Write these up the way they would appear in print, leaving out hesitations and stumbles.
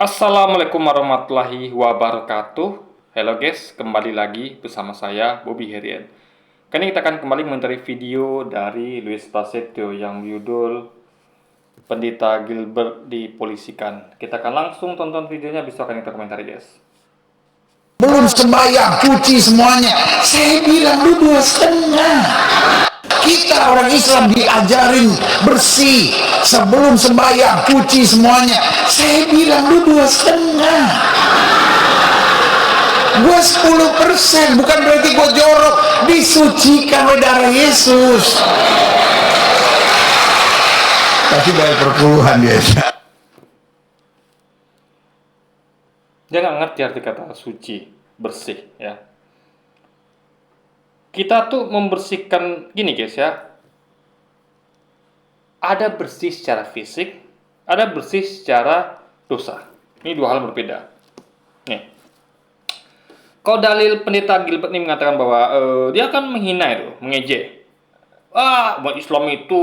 Assalamualaikum warahmatullahi wabarakatuh. Halo guys, kembali lagi bersama saya Bobby Herian. Kali ini kita akan kembali mengomentari video dari Luis Prasetyo yang judul Pendeta Gilbert dipolisikan. Kita akan langsung tonton videonya, bisa akan kita komentari guys. Belum sembahyang, cuci semuanya. Saya bilang lu 2,5. Kita orang Islam diajarin bersih sebelum sembahyang, cuci semuanya. Saya bilang lu 2,5. Gua 10%, bukan berarti gua jorok. Disucikan oleh darah Yesus. Tapi banyak perpuluhan dia. Dia nggak ngerti arti kata suci, bersih ya. Kita tuh membersihkan gini guys ya. Ada bersih secara fisik, ada bersih secara dosa. Ini dua hal berbeda. Nih. Kalau dalil pendeta Gilbert ini mengatakan bahwa dia akan menghina itu, mengejek. Umat Islam itu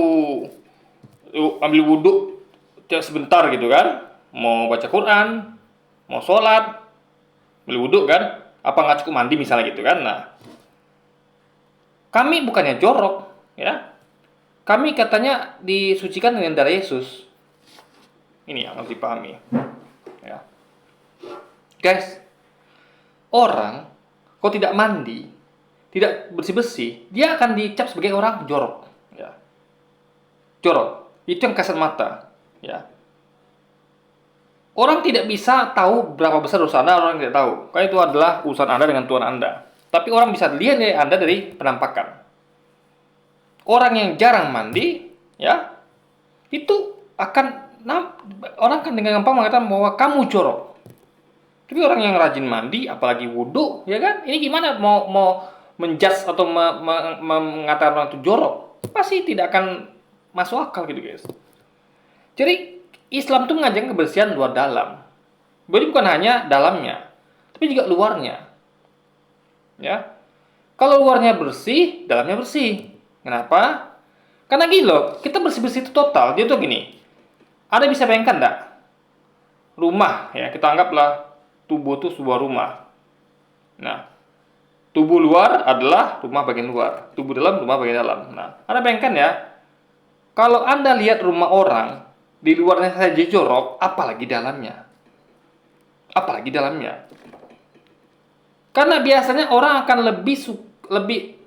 ambil wudhu tiap sebentar gitu kan. Mau baca Quran, mau sholat, ambil wudhu kan. Apa nggak cukup mandi misalnya gitu kan. Nah, kami bukannya jorok, ya. Kami katanya disucikan dengan darah Yesus. Ini yang harus dipahami. Ya. Guys, orang kalau tidak mandi, tidak bersih-bersih, dia akan dicap sebagai orang jorok. Ya. Jorok, itu yang kasat mata. Ya. Orang tidak bisa tahu berapa besar dosa Anda, orang tidak tahu. Karena itu adalah urusan Anda dengan Tuhan Anda. Tapi orang bisa lihat dari Anda dari penampakan. Orang yang jarang mandi, ya, itu orang akan dengan gampang mengatakan bahwa kamu jorok. Tapi orang yang rajin mandi, apalagi wudhu, ya kan? Ini gimana mau menjudge atau mengatakan orang itu jorok? Pasti tidak akan masuk akal gitu, guys. Jadi Islam itu mengajarkan kebersihan luar dalam. Jadi bukan hanya dalamnya, tapi juga luarnya. Ya. Kalau luarnya bersih, dalamnya bersih. Kenapa? Karena gini loh, kita bersih-bersih itu total. Dia tuh gini. Anda bisa bayangkan enggak? Rumah, ya, kita anggaplah tubuh itu sebuah rumah. Nah, tubuh luar adalah rumah bagian luar, tubuh dalam rumah bagian dalam. Nah, Anda bayangkan ya, kalau Anda lihat rumah orang, di luarnya saja jorok, apalagi dalamnya. Apalagi dalamnya. Karena biasanya orang akan lebih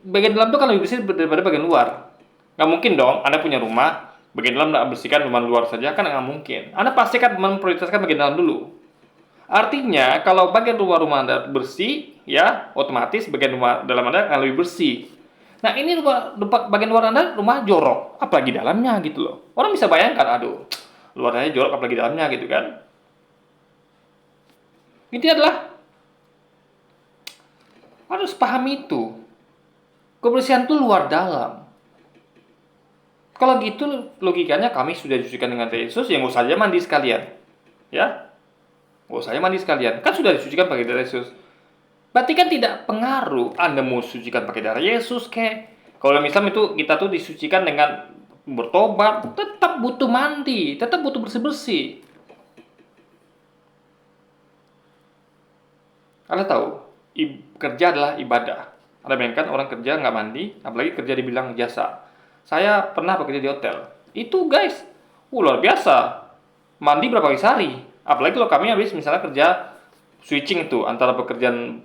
bagian dalam itu kan lebih bersih daripada bagian luar. Nggak mungkin dong, Anda punya rumah, bagian dalam nggak bersihkan, rumah luar saja, kan nggak mungkin. Anda pasti kan memprioritaskan bagian dalam dulu. Artinya, kalau bagian rumah Anda bersih, ya, otomatis bagian rumah dalam Anda akan lebih bersih. Nah, ini bagian luar Anda rumah jorok, apalagi dalamnya gitu loh. Orang bisa bayangkan, aduh, luarnya jorok apalagi dalamnya gitu kan. Ini adalah harus paham itu. Kebersihan itu luar dalam. Kalau gitu logikanya kami sudah disucikan dengan Yesus, yang usah saja mandi sekalian. Ya. Nggak usah mandi sekalian. Kan sudah disucikan pakai darah Yesus. Berarti kan tidak pengaruh Anda mau disucikan pakai darah Yesus kayak. Kalau misalnya itu kita tuh disucikan dengan bertobat, tetap butuh mandi, tetap butuh bersih-bersih. Anda tahu, kerja adalah ibadah. Anda bayangkan orang kerja nggak mandi, apalagi kerja dibilang jasa. Saya pernah bekerja di hotel. Itu guys, luar biasa. Mandi berapa kali sehari. Apalagi kalau kami habis misalnya kerja switching itu antara pekerjaan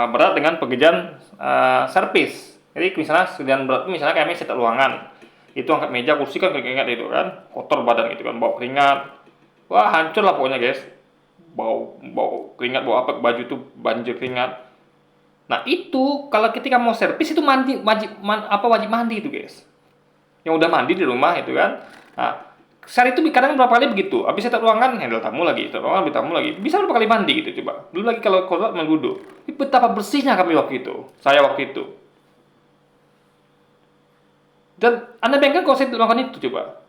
berat dengan pekerjaan servis. Jadi misalnya kerjaan berat misalnya kami setel ruangan. Itu angkat meja, kursi kan keringat itu kan, kotor badan gitu kan, bau keringat. Wah, hancur lah pokoknya guys. Bau keringat, bau apa, baju tuh banjir keringat. Nah itu kalau ketika mau servis itu wajib mandi itu guys. Yang udah mandi di rumah itu kan. Nah, sehari itu kadang berapa kali begitu. Habis setel ruangan, handle tamu lagi, setel ruangan, handle tamu lagi. Bisa berapa kali mandi gitu coba. Belum lagi kalau kotor menggudu. Betapa bersihnya kami waktu itu. Saya waktu itu. Dan Anda bayangkan kalau saya melakukan itu coba.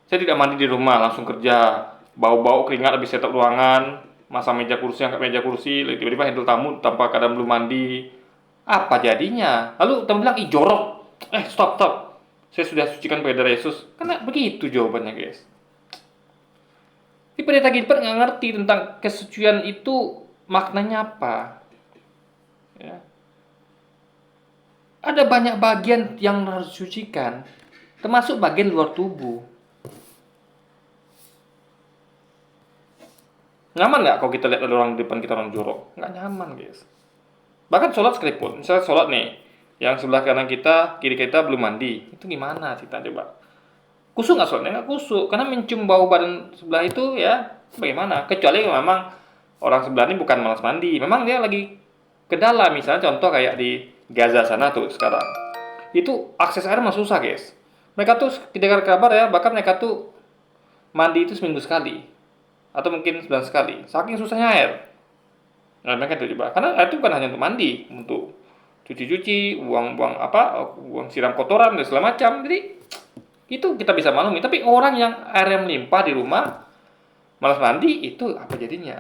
Saya tidak mandi di rumah, langsung kerja. Bau-bau keringat habis setel ruangan. Masa meja kursi, angkat meja kursi, tiba-tiba handle tamu tanpa kadang belum mandi. Apa jadinya? Lalu teman bilang, ih jorok. Stop. Saya sudah sucikan pakai darah Yesus. Karena begitu jawabannya guys. Di pendeta Gilbert nggak ngerti tentang kesucian itu maknanya apa. Ya. Ada banyak bagian yang harus disucikan, termasuk bagian luar tubuh. Nyaman nggak kalau kita lihat ada orang di depan kita orang jorok? Nggak nyaman, guys. Bahkan sholat sekalipun, misalnya sholat nih, yang sebelah kanan kita, kiri kita belum mandi, itu gimana kita coba? Kusuk nggak sholatnya? Nggak kusuk, karena mencium bau badan sebelah itu ya bagaimana? Kecuali memang orang sebelah ini bukan malas mandi, memang dia lagi ke dalam, misalnya contoh kayak di Gaza sana tuh sekarang, itu akses air masih susah, guys. Mereka tuh dengar kabar ya, bahkan mereka tuh mandi itu seminggu sekali, atau mungkin sebulan sekali, saking susahnya air. Nah, mereka itu coba, karena air itu bukan hanya untuk mandi, untuk cuci-cuci, buang-buang apa, buang siram kotoran dan segala macam. Jadi itu kita bisa maklumi. Tapi orang yang airnya melimpah di rumah, malas mandi, itu apa jadinya?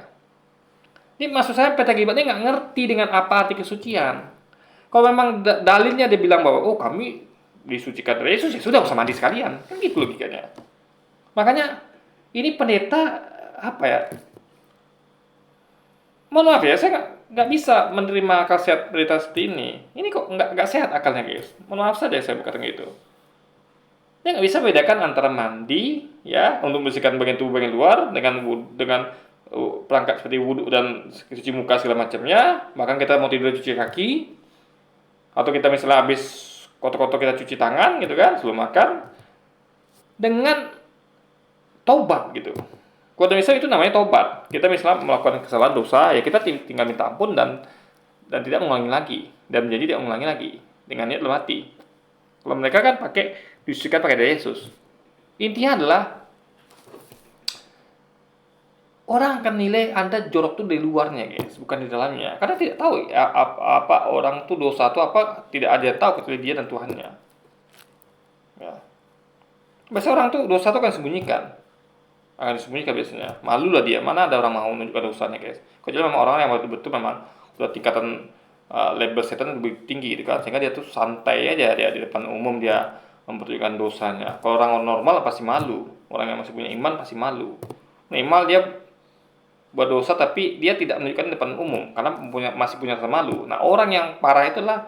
Ini maksud saya Pendeta Gilbert ini nggak ngerti dengan apa arti kesucian. Kalau memang dalilnya dia bilang bahwa oh kami disucikan dari Yesus, ya sudah usah mandi sekalian, kan gitu logikanya. Makanya ini pendeta apa ya? Mohon maaf ya, saya nggak bisa menerima akal sehat berita seperti ini. Ini kok nggak sehat akalnya, guys. Mohon maaf saja saya berkata gitu. Dia nggak bisa bedakan antara mandi, ya, untuk membersihkan bagian tubuh bagian luar dengan perangkat seperti wudhu dan cuci muka segala macamnya. Bahkan kita mau tidur cuci kaki, atau kita misalnya habis kotor-kotor kita cuci tangan, gitu kan, sebelum makan, dengan taubat gitu. Kalau misalnya itu namanya tobat. Kita misalnya melakukan kesalahan dosa, ya kita tinggal minta ampun dan tidak mengulangi lagi, dan menjadi tidak mengulangi lagi dengan niat dalam hati. Kalau mereka kan disucikan pakai darah Yesus. Intinya adalah orang akan nilai Anda jorok tuh dari luarnya, guys, bukan di dalamnya. Karena tidak tahu ya, apa orang tuh dosa itu apa, tidak ada yang tahu kecuali dia dan Tuhannya. Ya. Biasa orang tuh dosa tuh kan sembunyikan. Akan disembunyikan biasanya. Malu lah dia. Mana ada orang mau menunjukkan dosanya, guys. Kecuali memang orang yang betul-betul memang sudah tingkatan label setan lebih tinggi gitu kan, sehingga dia tuh santai aja dia di depan umum dia mempertunjukkan dosanya. Kalau orang normal pasti malu. Orang yang masih punya iman pasti malu. Minimal dia berdosa tapi dia tidak menunjukkan di depan umum karena masih punya rasa malu. Nah, orang yang parah itulah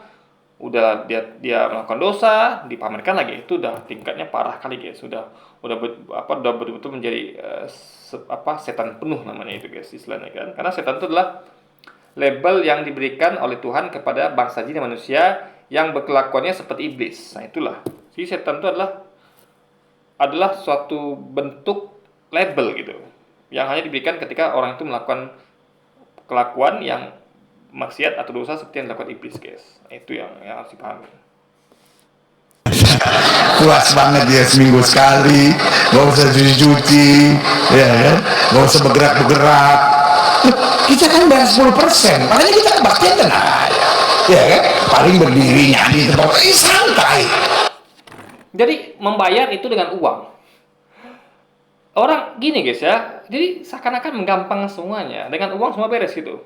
udah dia melakukan dosa dipamerkan lagi, itu udah tingkatnya parah kali, guys. Udah betul-betul menjadi setan penuh namanya itu, guys, istilahnya kan. Karena setan itu adalah label yang diberikan oleh Tuhan kepada bangsa jin dan manusia yang berkelakuannya seperti iblis. Nah, itulah. Jadi setan itu adalah suatu bentuk label gitu yang hanya diberikan ketika orang itu melakukan kelakuan yang maksiat atau dosa seperti yang dilakukan iblis, guys. Itu yang harus dipahami. Puas banget dia seminggu sekali, gak usah cuci-cuci, ya kan? Gak usah bergerak-bergerak. Kita kan bayar 10%, makanya kita kebaktian tenang aja, ya kan? Paling berdiri nyanyi tempat, santai. Jadi membayar itu dengan uang. Orang gini, guys, ya. Jadi seakan-akan menggampang semuanya. Dengan uang semua beres gitu.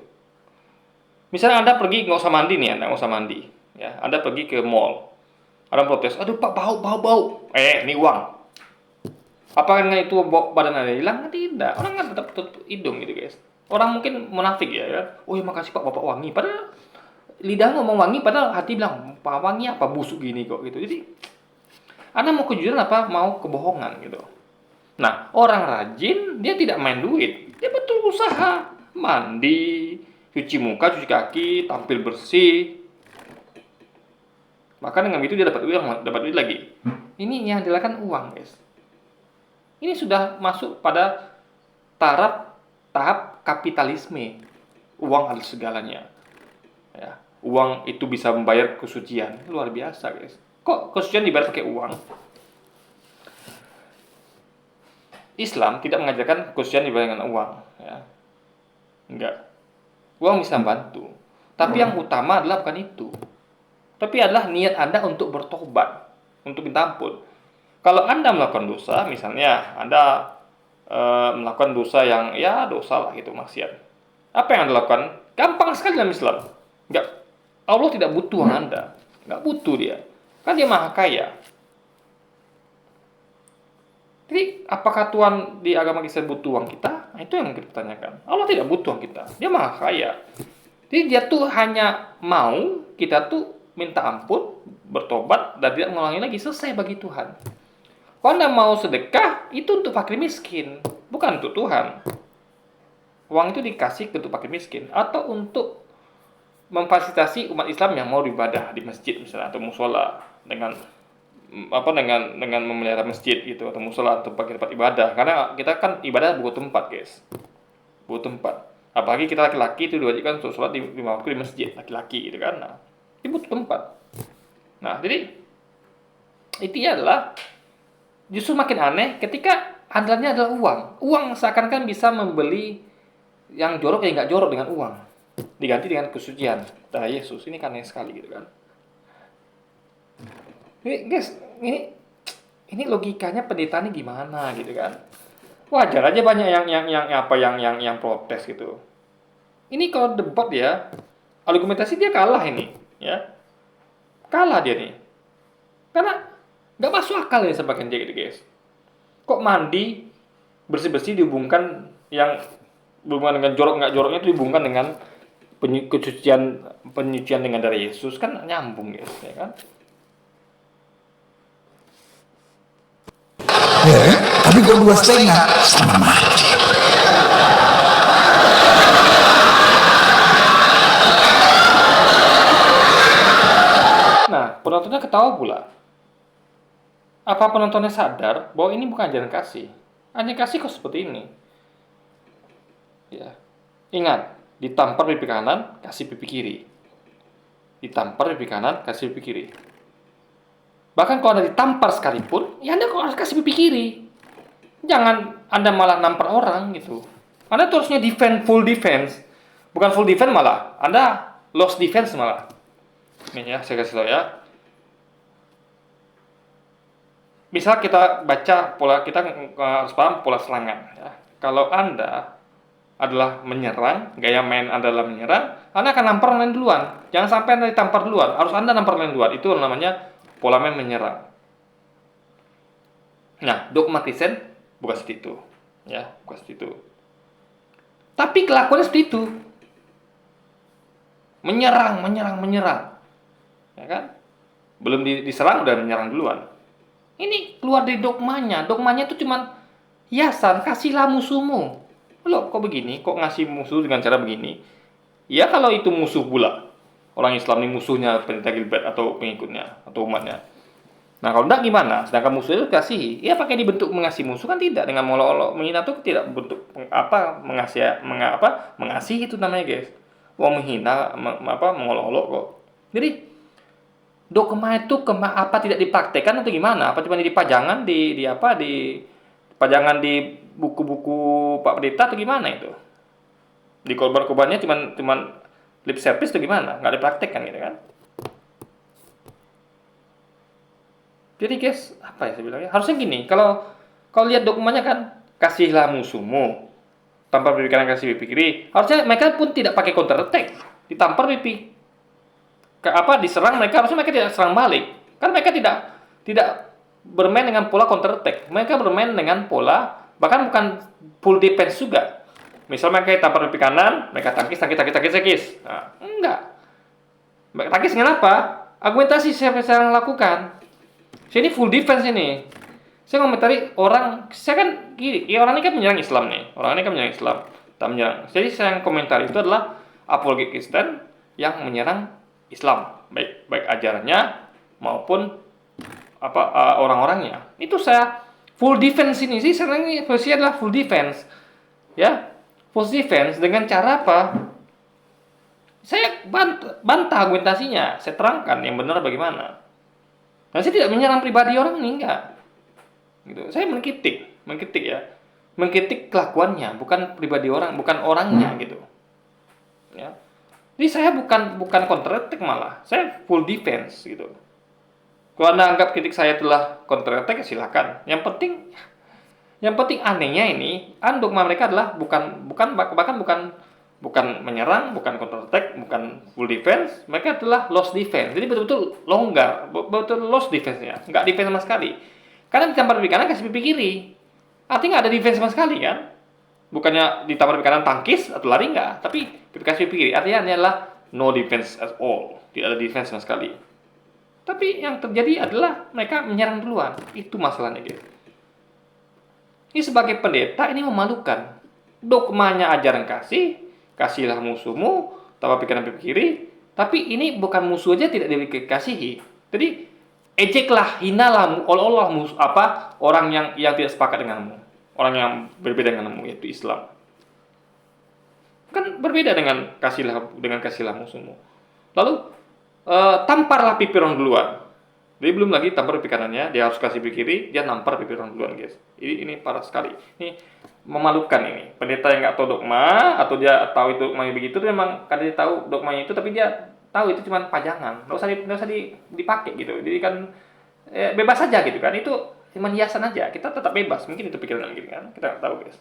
Misalnya Anda pergi nggak usah mandi nih, Anda nggak usah mandi, ya. Anda pergi ke mall, ada protes, aduh Pak bau, ini uang. Apakah itu badan Anda hilang? Tidak, orang kan tetap tutup hidung gitu, guys. Orang mungkin munafik ya, kan? Oh ya makasih Pak, Bapak wangi. Padahal lidah ngomong wangi, padahal hati bilang Pak wangi apa busuk gini kok gitu. Jadi Anda mau kejujuran apa mau kebohongan gitu. Nah, orang rajin dia tidak main duit, dia betul usaha mandi, cuci muka, cuci kaki, tampil bersih. Maka dengan itu dia dapat duit lagi. Ini yang dilakukan uang, guys. Ini sudah masuk pada tahap kapitalisme. Uang adalah segalanya. Ya, uang itu bisa membayar kesucian. Luar biasa, guys. Kok kesucian dibayar pakai uang? Islam tidak mengajarkan kesucian dibayar dengan uang. Ya. Enggak. Uang bisa membantu, tapi yang utama adalah bukan itu. Tapi adalah niat Anda untuk bertobat, untuk minta ampun. Kalau Anda melakukan dosa, misalnya Anda melakukan dosa yang ya dosa lah gitu, maksiat. Apa yang Anda lakukan? Gampang sekali dalam Islam. Enggak, Allah tidak butuh Anda, enggak butuh dia. Kan dia maha kaya. Jadi apakah Tuhan di agama Kristen butuh uang kita? Nah, itu yang kita pertanyakan. Allah tidak butuh uang kita. Dia maha kaya. Jadi dia tuh hanya mau kita tuh minta ampun, bertobat, dan tidak mengulangi lagi. Selesai bagi Tuhan. Kalau Anda mau sedekah, itu untuk fakir miskin. Bukan untuk Tuhan. Uang itu dikasih untuk fakir miskin. Atau untuk memfasilitasi umat Islam yang mau beribadah di masjid misalnya, atau musola, dengan memelihara masjid gitu, atau musola, atau pakai tempat ibadah. Karena kita kan ibadah butuh tempat, guys. Butuh tempat. Apalagi kita laki-laki itu diwajibkan untuk sholat di 5 waktu di masjid, laki-laki gitu kan. Nah, itu butuh tempat. Nah, jadi itu adalah justru makin aneh ketika andalannya adalah uang. Uang seakan-akan bisa membeli yang jorok yang nggak jorok dengan uang. Diganti dengan kesucian darah Yesus. Ini kan aneh sekali gitu kan. Ini guys, ini logikanya pendetanya gimana gitu kan? Wajar aja banyak yang protes gitu. Ini kalau debat ya, argumentasi dia kalah ini, ya. Kalah dia nih. Karena nggak masuk akal ya sebagian dia gitu guys. Kok mandi bersih-bersih dihubungkan yang berhubungan dengan jorok nggak joroknya itu dihubungkan dengan penyucian dengan darah Yesus, kan nyambung guys, ya kan? Ya, kan? Tapi kok 2,5 sama mati. Nah, penontonnya ketawa pula. Apa penontonnya sadar bahwa ini bukan ajaran kasih? Ajaran kasih kok seperti ini. Ya. Ingat, ditampar pipi kanan, kasih pipi kiri. Ditampar pipi kanan, kasih pipi kiri. Bahkan kalau Anda ditampar sekalipun, ya Anda kok harus kasih pipi kiri. Jangan Anda malah nampar orang gitu. Anda tuh harusnya full defense. Bukan full defense malah, Anda lost defense malah. Ini ya, saya kasih tahu ya. Misal kita baca pola, kita harus paham pola serangan ya. Kalau Anda adalah menyerang, gaya main Anda adalah menyerang, Anda akan nampar orang lain duluan. Jangan sampai Anda ditampar duluan, harus Anda nampar orang lain duluan. Itu namanya pola main menyerang. Nah, dogma Kristen bukan seperti itu. Ya, bukan seperti itu. Tapi kelakuannya seperti itu. Menyerang. Ya kan? Belum diserang udah menyerang duluan. Ini keluar dari dogmanya. Dogmanya itu cuman hiasan, kasihlah musuhmu. Loh, kok begini? Kok ngasih musuh dengan cara begini? Ya kalau itu musuh pula. Orang Islam ini musuhnya pendeta Gilbert atau pengikutnya atau umatnya. Nah, kalau enggak gimana? Sedangkan musuh itu kasihi. Ya pakai dibentuk mengasihi musuh kan tidak, dengan mengolok-olok menghina itu tidak bentuk mengasihi itu namanya, guys. Wah, menghina mengolok-olok kok. Jadi dogma itu apa tidak dipraktekkan atau gimana? Apa cuma di pajangan di pajangan di buku-buku Pak Pendeta atau gimana itu? Di korban-korbannya cuman lip service atau gimana? Nggak dipraktekkan gitu kan? Jadi guys, apa ya saya bilangnya? Harusnya gini, kalau lihat dogmanya kan kasihlah musuhmu, tampar pipi kanan kasih pipi kiri. Harusnya mereka pun tidak pakai counter attack, ditampar pipi diserang mereka, harusnya mereka tidak serang balik. Kan mereka tidak bermain dengan pola counter attack. Mereka bermain dengan pola bahkan bukan full defense juga. Misal mereka tampar pipi kanan, mereka tangkis. Nah, enggak. Tangkis dengan apa? Argumentasi saya lakukan. Saya ini full defense ini. Saya ngomentari orang, saya kan gini, ya orang ini kan menyerang Islam nih. Orang ini kan menyerang Islam, tak menyerang. Jadi saya yang komentar itu adalah apologi Kristen yang menyerang Islam, baik ajarannya maupun orang-orangnya. Itu saya full defense ini sih. Sekarang ini posisi adalah full defense. Ya, full defense dengan cara apa? Saya bantah argumentasinya, saya terangkan yang benar bagaimana. Nah, saya tidak menyerang pribadi orang ini, enggak. Gitu. Saya mengkritik ya. Mengkritik kelakuannya, bukan pribadi orang, bukan orangnya gitu. Ya. Jadi saya bukan counter attack malah. Saya full defense gitu. Kalau Anda anggap kritik saya adalah counter attack, silakan. Yang penting anehnya ini, dogma mereka adalah bukan menyerang, bukan counter attack, bukan full defense, mereka adalah lost defense. Jadi betul-betul longgar, betul lost defense-nya, nggak defense sama sekali. Karena ditampar pipi kanan kasih pipi kiri. Artinya nggak ada defense sama sekali kan? Bukannya ditampar pipi kanan tangkis atau lari nggak, tapi kasih pipi kiri. Artinya ini adalah no defense at all. Tidak ada defense sama sekali. Tapi yang terjadi adalah mereka menyerang duluan. Itu masalahnya guys. Ini sebagai pendeta ini memalukan. Dogmanya ajaran kasih, kasihlah musuhmu, tampar pipi kanan pipi kiri. Tapi ini bukan musuh aja tidak dikasihi. Jadi ejeklah, hinalah Allah orang yang tidak sepakat denganmu, orang yang berbeda denganmu, yaitu Islam. Kan berbeda dengan kasihlah musuhmu. Lalu tamparlah pipi orang duluan. Jadi belum lagi tampar pipi kanannya, dia harus kasih pipi kiri, dia nampar pipi orang duluan guys. Ini parah sekali. Ini memalukan ini. Pendeta yang nggak tahu dogma atau dia tahu itu dogmanya begitu, itu memang kadang dia tahu dogmanya itu, tapi dia tahu itu cuma pajangan, nggak usah dipakai gitu. Jadi kan bebas saja gitu kan. Itu cuma hiasan aja. Kita tetap bebas. Mungkin itu pikiran gitu kan. Kita nggak tahu guys.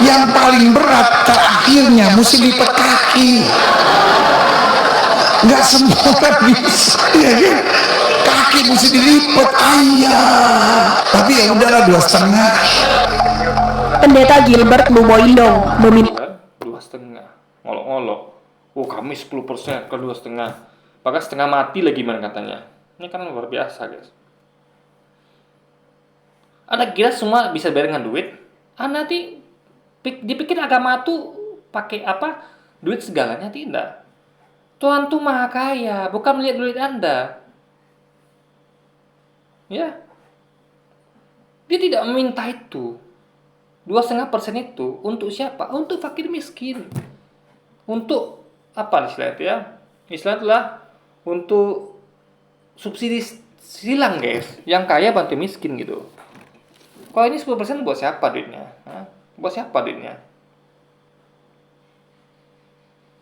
Yang paling berat terakhirnya mesti lipat kaki. Nggak semua bisa, ya kan? Kaki mesti dilipat, ayah. Tapi ya udahlah 2,5. Pendeta Gilbert Lumoindo meminta 2,5. Ngolok-ngolok. Oh, kami 10% ke 2,5. Bahkan setengah mati lagi mana katanya. Ini kan luar biasa guys. Anda kira semua bisa bayar dengan duit? Anda nanti dipikir agama tuh pakai apa? Duit segalanya? Tidak. Tuhan tuh maha kaya, bukan melihat duit Anda. Ya. Dia tidak meminta itu. 2,5% itu untuk siapa? Untuk fakir miskin. Untuk apa istilahnya itu ya? Istilahnya adalah untuk subsidi silang guys. Yang kaya bantu miskin gitu. Kalau ini 10% buat siapa duitnya? Hah? Buat siapa duitnya?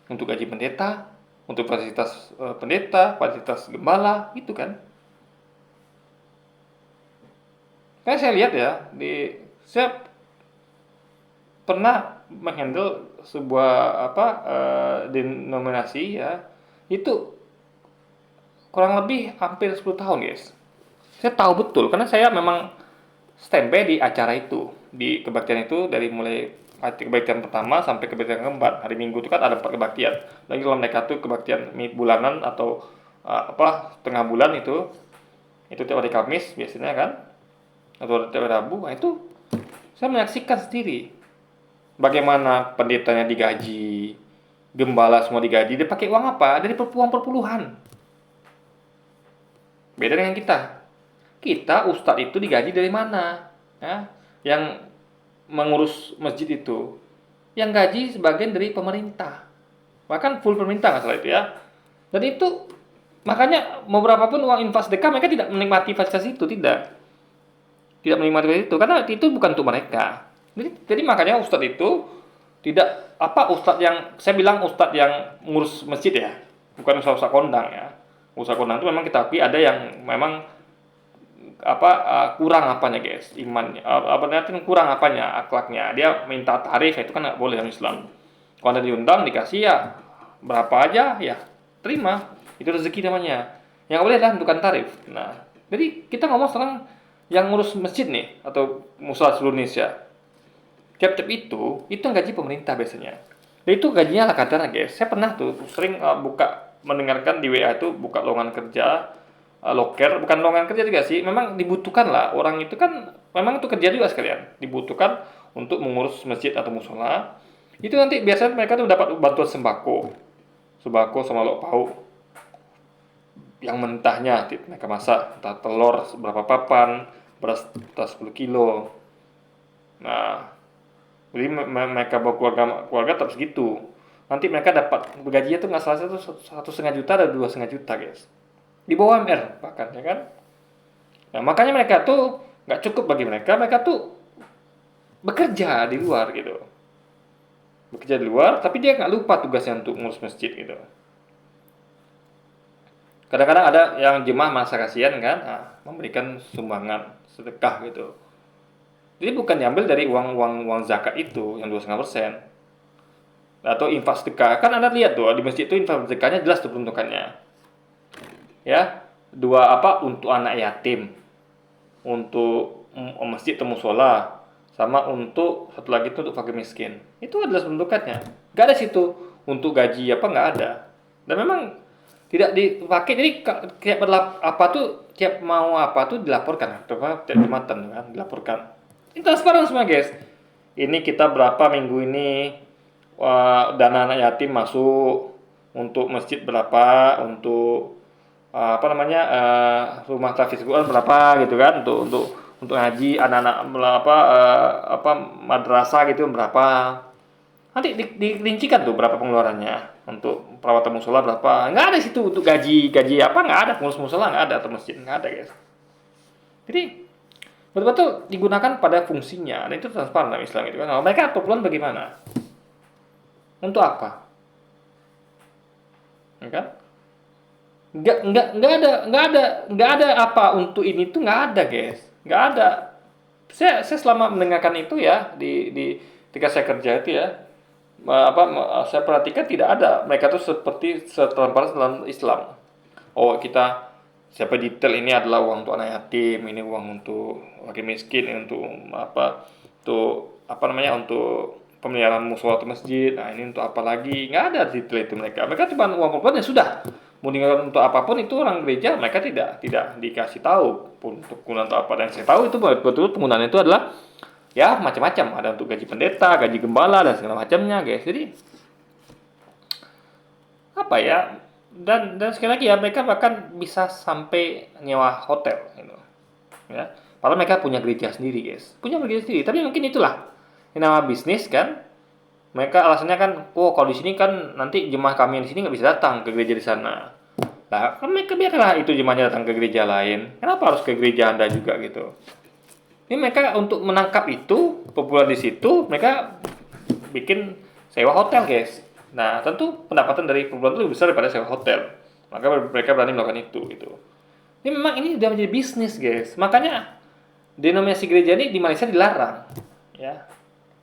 Untuk gaji pendeta, untuk fasilitas pendeta, fasilitas gembala, gitu kan? Kayak saya lihat ya, saya pernah menghandle sebuah denominasi ya, itu kurang lebih hampir 10 tahun guys. Saya tahu betul karena saya memang standby di acara itu, di kebaktian itu dari mulai kebaktian pertama sampai kebaktian keempat. Hari Minggu itu kan ada 4 kebaktian. Lagi kalau mereka tuh kebaktian bulanan atau tengah bulan itu tiap hari Kamis biasanya kan, atau tiap hari Rabu. Nah, itu saya menyaksikan sendiri bagaimana pendetanya digaji, gembala semua digaji. Dia pakai uang apa? Dari uang perpuluhan. Beda dengan kita. Kita ustadz itu digaji dari mana? Ya, yang mengurus masjid itu, yang gaji sebagian dari pemerintah, bahkan full pemerintah nggak salah itu ya. Dan itu makanya beberapa pun uang infak sedekah mereka tidak menikmati fasilitas itu, tidak menikmati itu karena itu bukan untuk mereka. Jadi makanya ustadz itu tidak ustadz yang saya bilang ustadz yang ngurus masjid ya, bukan ustadz kondang ya. Ustadz kondang itu memang kita akui ada yang memang kurang apanya guys, imannya kurang apanya, akhlaknya. Dia minta tarif, itu kan nggak boleh dalam Islam. Kalau Anda diundang dikasih ya berapa aja ya terima, itu rezeki namanya. Yang boleh adalah tentukan tarif. Nah, jadi kita ngomong sekarang yang ngurus masjid nih atau musola seluruh Indonesia, tiap-tiap itu yang gaji pemerintah biasanya. Dan itu gajinya ala kadarnya guys. Saya pernah tuh sering mendengarkan di WA itu buka lowongan kerja. Loker, bukan lowongan kerja juga sih, memang dibutuhkan lah orang itu kan, memang itu kerja juga sekalian, dibutuhkan untuk mengurus masjid atau musola. Itu nanti biasanya mereka tuh dapat bantuan sembako sama lauk pauk yang mentahnya mereka masak, entah telur berapa papan, beras 10 kilo. Nah, jadi mereka bawa keluarga tetap segitu. Nanti mereka dapat gajinya tuh nggak salah satu 1,5 juta atau 2,5 juta guys. Di bawah UMR bahkan ya kan. Nah, makanya mereka tuh nggak cukup bagi mereka tuh bekerja di luar gitu. Bekerja di luar, tapi dia nggak lupa tugasnya untuk ngurus masjid gitu. Kadang-kadang ada yang jemaah masa kasihan kan, memberikan sumbangan sedekah gitu. Jadi bukan diambil dari uang zakat itu yang 2,5% atau infak sedekah. Kan Anda lihat tuh di masjid itu infak sedekahnya jelas tuh peruntukannya. Ya, untuk anak yatim, untuk masjid atau musola, sama untuk satu lagi itu untuk fakir miskin. Itu adalah bentukannya. Gak ada situ untuk gaji apa, nggak ada. Dan memang tidak dipakai. Jadi tiap tiap mau apa tuh dilaporkan atau apa tiap Jumatan kan dilaporkan. Ini transparan semua guys. Ini kita berapa minggu ini dana anak yatim masuk, untuk masjid berapa, untuk rumah tahfiz Quran berapa gitu kan, untuk ngaji anak-anak madrasah gitu berapa. Nanti dirincikan tuh berapa pengeluarannya, untuk perawatan musola berapa. Nggak ada situ untuk gaji apa, nggak ada. Pengurus musola nggak ada, atau masjid nggak ada guys. Jadi betul-betul digunakan pada fungsinya, dan itu transparan dalam Islam itu kan. Nah, mereka perpuluhan bagaimana? Untuk apa? Ya kan? Nggak ada apa untuk ini tuh, nggak ada guys, nggak ada. Saya selama mendengarkan itu ya, di ketika saya kerja itu ya, saya perhatikan tidak ada mereka tuh seperti transparan dalam Islam. Oh, kita siapa detail ini adalah uang untuk anak yatim, ini uang untuk fakir miskin, ini untuk untuk pemeliharaan musola atau masjid. Nah, ini untuk apa lagi? Nggak ada detail itu mereka. Mereka cuma uang perpuluhan ya sudah. Mau digunakan untuk apapun itu, orang gereja mereka tidak dikasih tahu untuk penggunaan untuk apa. Dan saya tahu itu betul penggunaan itu adalah ya macam-macam. Ada untuk gaji pendeta, gaji gembala, dan segala macamnya guys. Jadi apa ya, dan sekali lagi ya, mereka bahkan bisa sampai nyewa hotel gitu. Ya, padahal mereka punya gereja sendiri guys, tapi mungkin itulah yang nama bisnis kan. Mereka alasannya kan, kalau di sini kan nanti jemaah kami yang di sini nggak bisa datang ke gereja di sana. Nah, kan mereka biarlah itu jemaahnya datang ke gereja lain. Kenapa harus ke gereja Anda juga gitu? Ini mereka untuk menangkap itu, populer di situ, mereka bikin sewa hotel guys. Nah, tentu pendapatan dari perbulan itu lebih besar daripada sewa hotel. Maka mereka berani melakukan itu gitu. Ini memang ini sudah menjadi bisnis guys. Makanya denominasi gereja ini di Malaysia dilarang. Ya.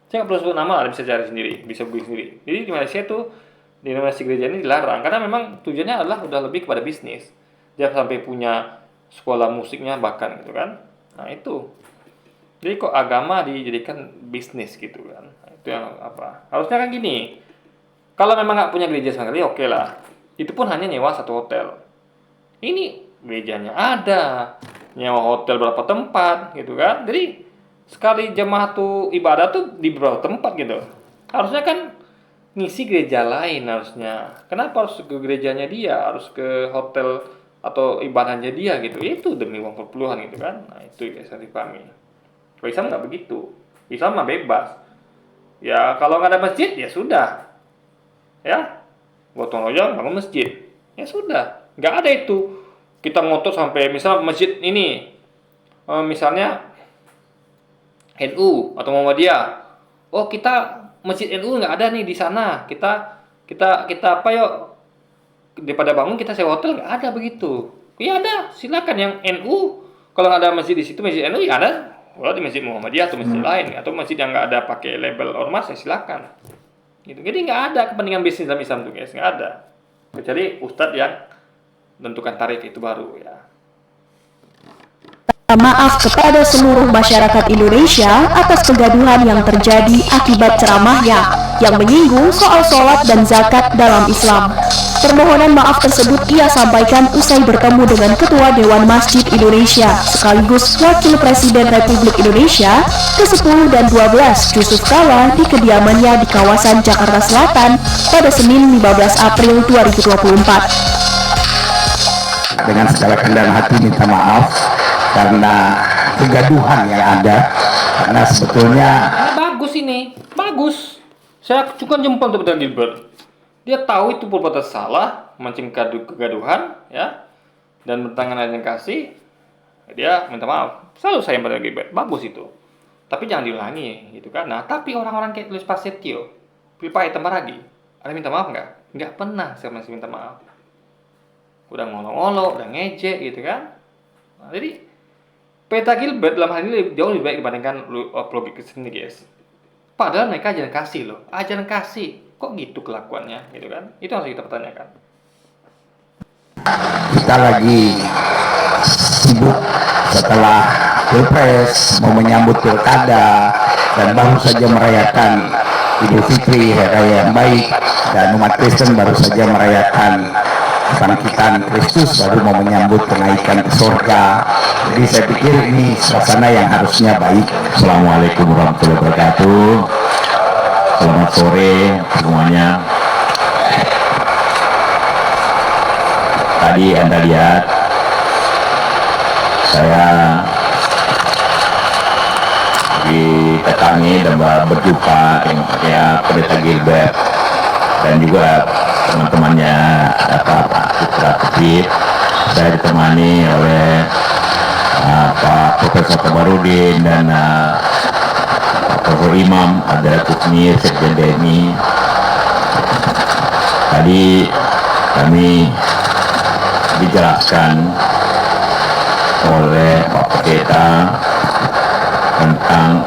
Saya nggak perlu sebut nama, Anda bisa cari sendiri, bisa beli sendiri. Jadi di Malaysia itu denominasi gereja ini dilarang karena memang tujuannya adalah udah lebih kepada bisnis. Dia sampai punya sekolah musiknya bahkan gitu kan. Nah itu. Jadi kok agama dijadikan bisnis gitu kan. Nah, itu yang apa? Harusnya kan gini. Kalau memang nggak punya gereja sama sekali, oke lah. Itu pun hanya nyewa satu hotel. Ini gerejanya ada, nyewa hotel berapa tempat gitu kan. Jadi sekali jemaah tuh ibadah tuh di beberapa tempat gitu. Harusnya kan ngisi gereja lain harusnya. Kenapa harus ke gerejanya dia, harus ke hotel atau ibadahnya dia gitu. Itu demi uang perpuluhan gitu kan. Nah, itu ya saya dipahami. Kalau Islam nggak begitu. Islam mah bebas. Ya kalau nggak ada masjid ya sudah. Ya, gotong royong bangun masjid. Ya sudah. Nggak ada itu. Kita ngotot sampai misal masjid ini, misalnya NU atau Muhammadiyah. Oh, kita masjid NU nggak ada nih di sana. Kita apa yuk? Daripada bangun kita sewa hotel, nggak ada begitu. Ya ada, silakan yang NU. Kalau nggak ada masjid di situ, masjid NU ya ada. Kalau di masjid Muhammadiyah atau masjid lain, atau masjid yang nggak ada pakai label ormas ya silakan. Gitu. Jadi nggak ada kepentingan bisnis dalam Islam tuh guys, nggak ada. Kecuali ustadz yang menentukan tarif itu baru ya. Maaf kepada seluruh masyarakat Indonesia atas kegaduhan yang terjadi akibat ceramahnya yang menyinggung soal sholat dan zakat dalam Islam. Permohonan maaf tersebut ia sampaikan usai bertemu dengan Ketua Dewan Masjid Indonesia sekaligus Wakil Presiden Republik Indonesia ke-10 dan 12 Yusuf Kala di kediamannya di kawasan Jakarta Selatan pada Senin 15 April 2024. Dengan segala kerendahan hati minta maaf karena kegaduhan yang ada, karena sebetulnya Bagus ini, bagus. Saya cukup jempol untuk Peter Gilbert. Dia tahu itu perbuatan salah, mancing kegaduhan, ya, dan bertangan dengan kasih. Dia minta maaf. Selalu saya Peter Gilbert, bagus itu. Tapi jangan diulangi, gitu kan? Nah, tapi orang-orang kayak tulis Prasetyo, Pilpai Tembaragi, ada minta maaf nggak? Nggak pernah saya masih minta maaf. Udah ngolok-ngolok, udah ngejek, gitu kan? Nah, jadi Peter Gilbert dalam hal ini jauh lebih baik dibandingkan logik kesini guys. Padahal mereka ajaran kasih loh, ajaran kasih. Kok gitu kelakuannya, gitu kan? Itu harus kita pertanyakan. kita lagi sibuk setelah Pilpres, mau menyambut Pilkada, dan baru saja merayakan Idul Fitri, Hari Raya yang baik, dan umat Kristen baru saja merayakan kebangkitan Kristus, baru mau menyambut kenaikan ke surga. Jadi saya pikir ini suasana yang harusnya baik. Assalamualaikum warahmatullahi wabarakatuh. Selamat sore semuanya. Tadi Anda lihat saya didatangi dan berjumpa dengan Pendeta Gilbert dan juga teman-temannya Pak Putra Putri. Saya ditemani oleh Pak Profesor Kamarudin dan Pak Profesor Imam, ada Kutni, Sekjen DMI. Tadi kami dijelaskan oleh Pak Pendeta tentang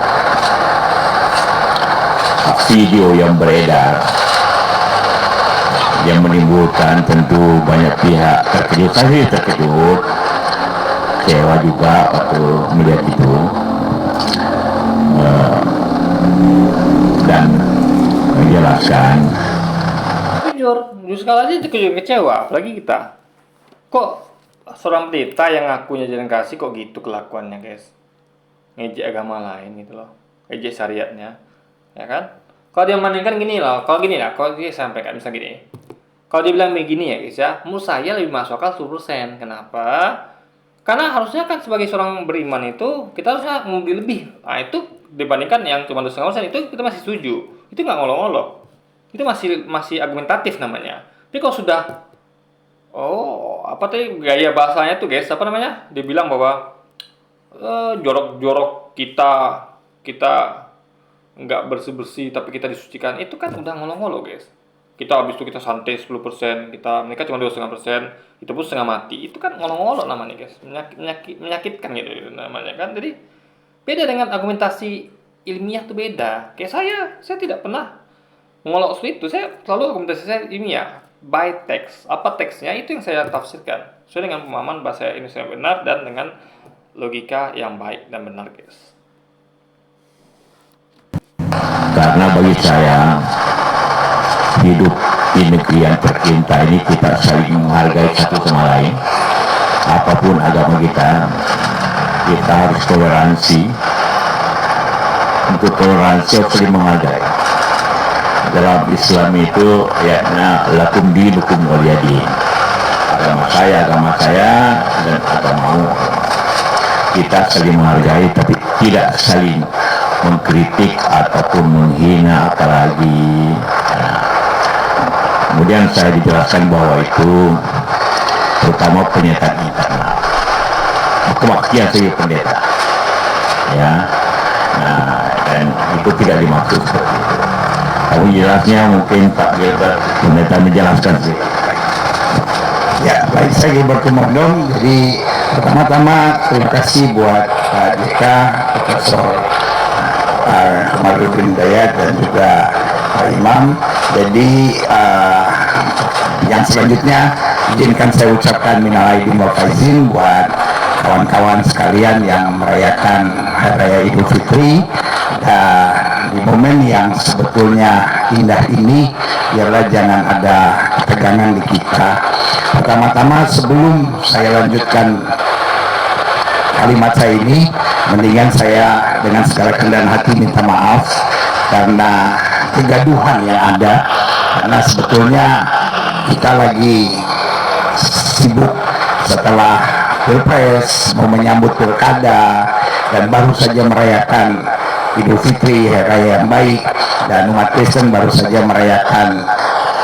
video yang beredar yang menimbulkan tentu banyak pihak terkejut. Saya terkejut, kecewa juga waktu melihat itu, dan menjelaskan. Jujur sekali aja kecewa, apalagi kita. Kok seorang pendeta yang ngakunya jalan kasih kok gitu kelakuannya, guys? Ngejek agama lain gitu loh, ngejek syariatnya, ya kan? Kalau dia membandingkan gini loh, kalau dia sampaikan misalnya gini, kalau dia bilang begini ya guys ya, menurut saya lebih masuk akal 10%. Kenapa? Karena harusnya kan sebagai seorang beriman itu kita harusnya membeli lebih. Nah itu dibandingkan yang cuma 2,5%, itu kita masih setuju. Itu nggak ngolok-ngolok, itu masih argumentatif namanya. Tapi kalau sudah apa tadi gaya bahasanya tuh guys, apa namanya? Dia bilang bahwa jorok-jorok kita nggak bersih-bersih tapi kita disucikan, itu kan udah ngolong-ngolong guys. Kita habis itu kita santai 10%, mereka cuma 2,5%, itu pun setengah mati. Itu kan ngolong-ngolong namanya guys, menyakitkan gitu namanya kan. Jadi beda dengan argumentasi ilmiah tuh beda. Kayak saya tidak pernah ngolok seperti itu. Saya selalu argumentasi saya ilmiah, by text. Apa teksnya itu yang saya tafsirkan sesuai dengan pemahaman bahasa Indonesia yang benar dan dengan logika yang baik dan benar guys. Karena bagi saya hidup di negeri yang tercinta ini kita saling menghargai satu sama lain. Apapun agama kita harus toleransi. Untuk toleransi harus saling menghargai. Dalam Islam itu ayatnya lakum dinukum waliyadin. Agama saya dan agamamu. Kita saling menghargai tapi tidak saling mengkritik ataupun menghina apalagi. Kemudian saya dijelaskan bahwa itu terutama pernyataan internal, kewaktian sebagai pendeta, ya. Nah, dan itu tidak dimaksud seperti itu. Tapi jelasnya mungkin Pak Gilbert pendeta menjelaskan sih. Ya, baik, saya Gilbert Kumardong. Jadi pertama-tama terima kasih buat Pak JK, Profesor Kamarudin Dayat dan juga Pak Imam. Jadi yang selanjutnya izinkan saya ucapkan minal aidin wal faizin buat kawan-kawan sekalian yang merayakan Hari Raya Idul Fitri. Dan di momen yang sebetulnya indah ini, biarlah jangan ada ketegangan di kita. Pertama-tama sebelum saya lanjutkan kalimat saya ini, mendingan saya dengan segala kerendahan hati minta maaf karena kegaduhan yang ada, karena sebetulnya kita lagi sibuk setelah Pilpres, mau menyambut Pilkada, dan baru saja merayakan Idul Fitri, Hari Raya yang baik, dan umat Kristen baru saja merayakan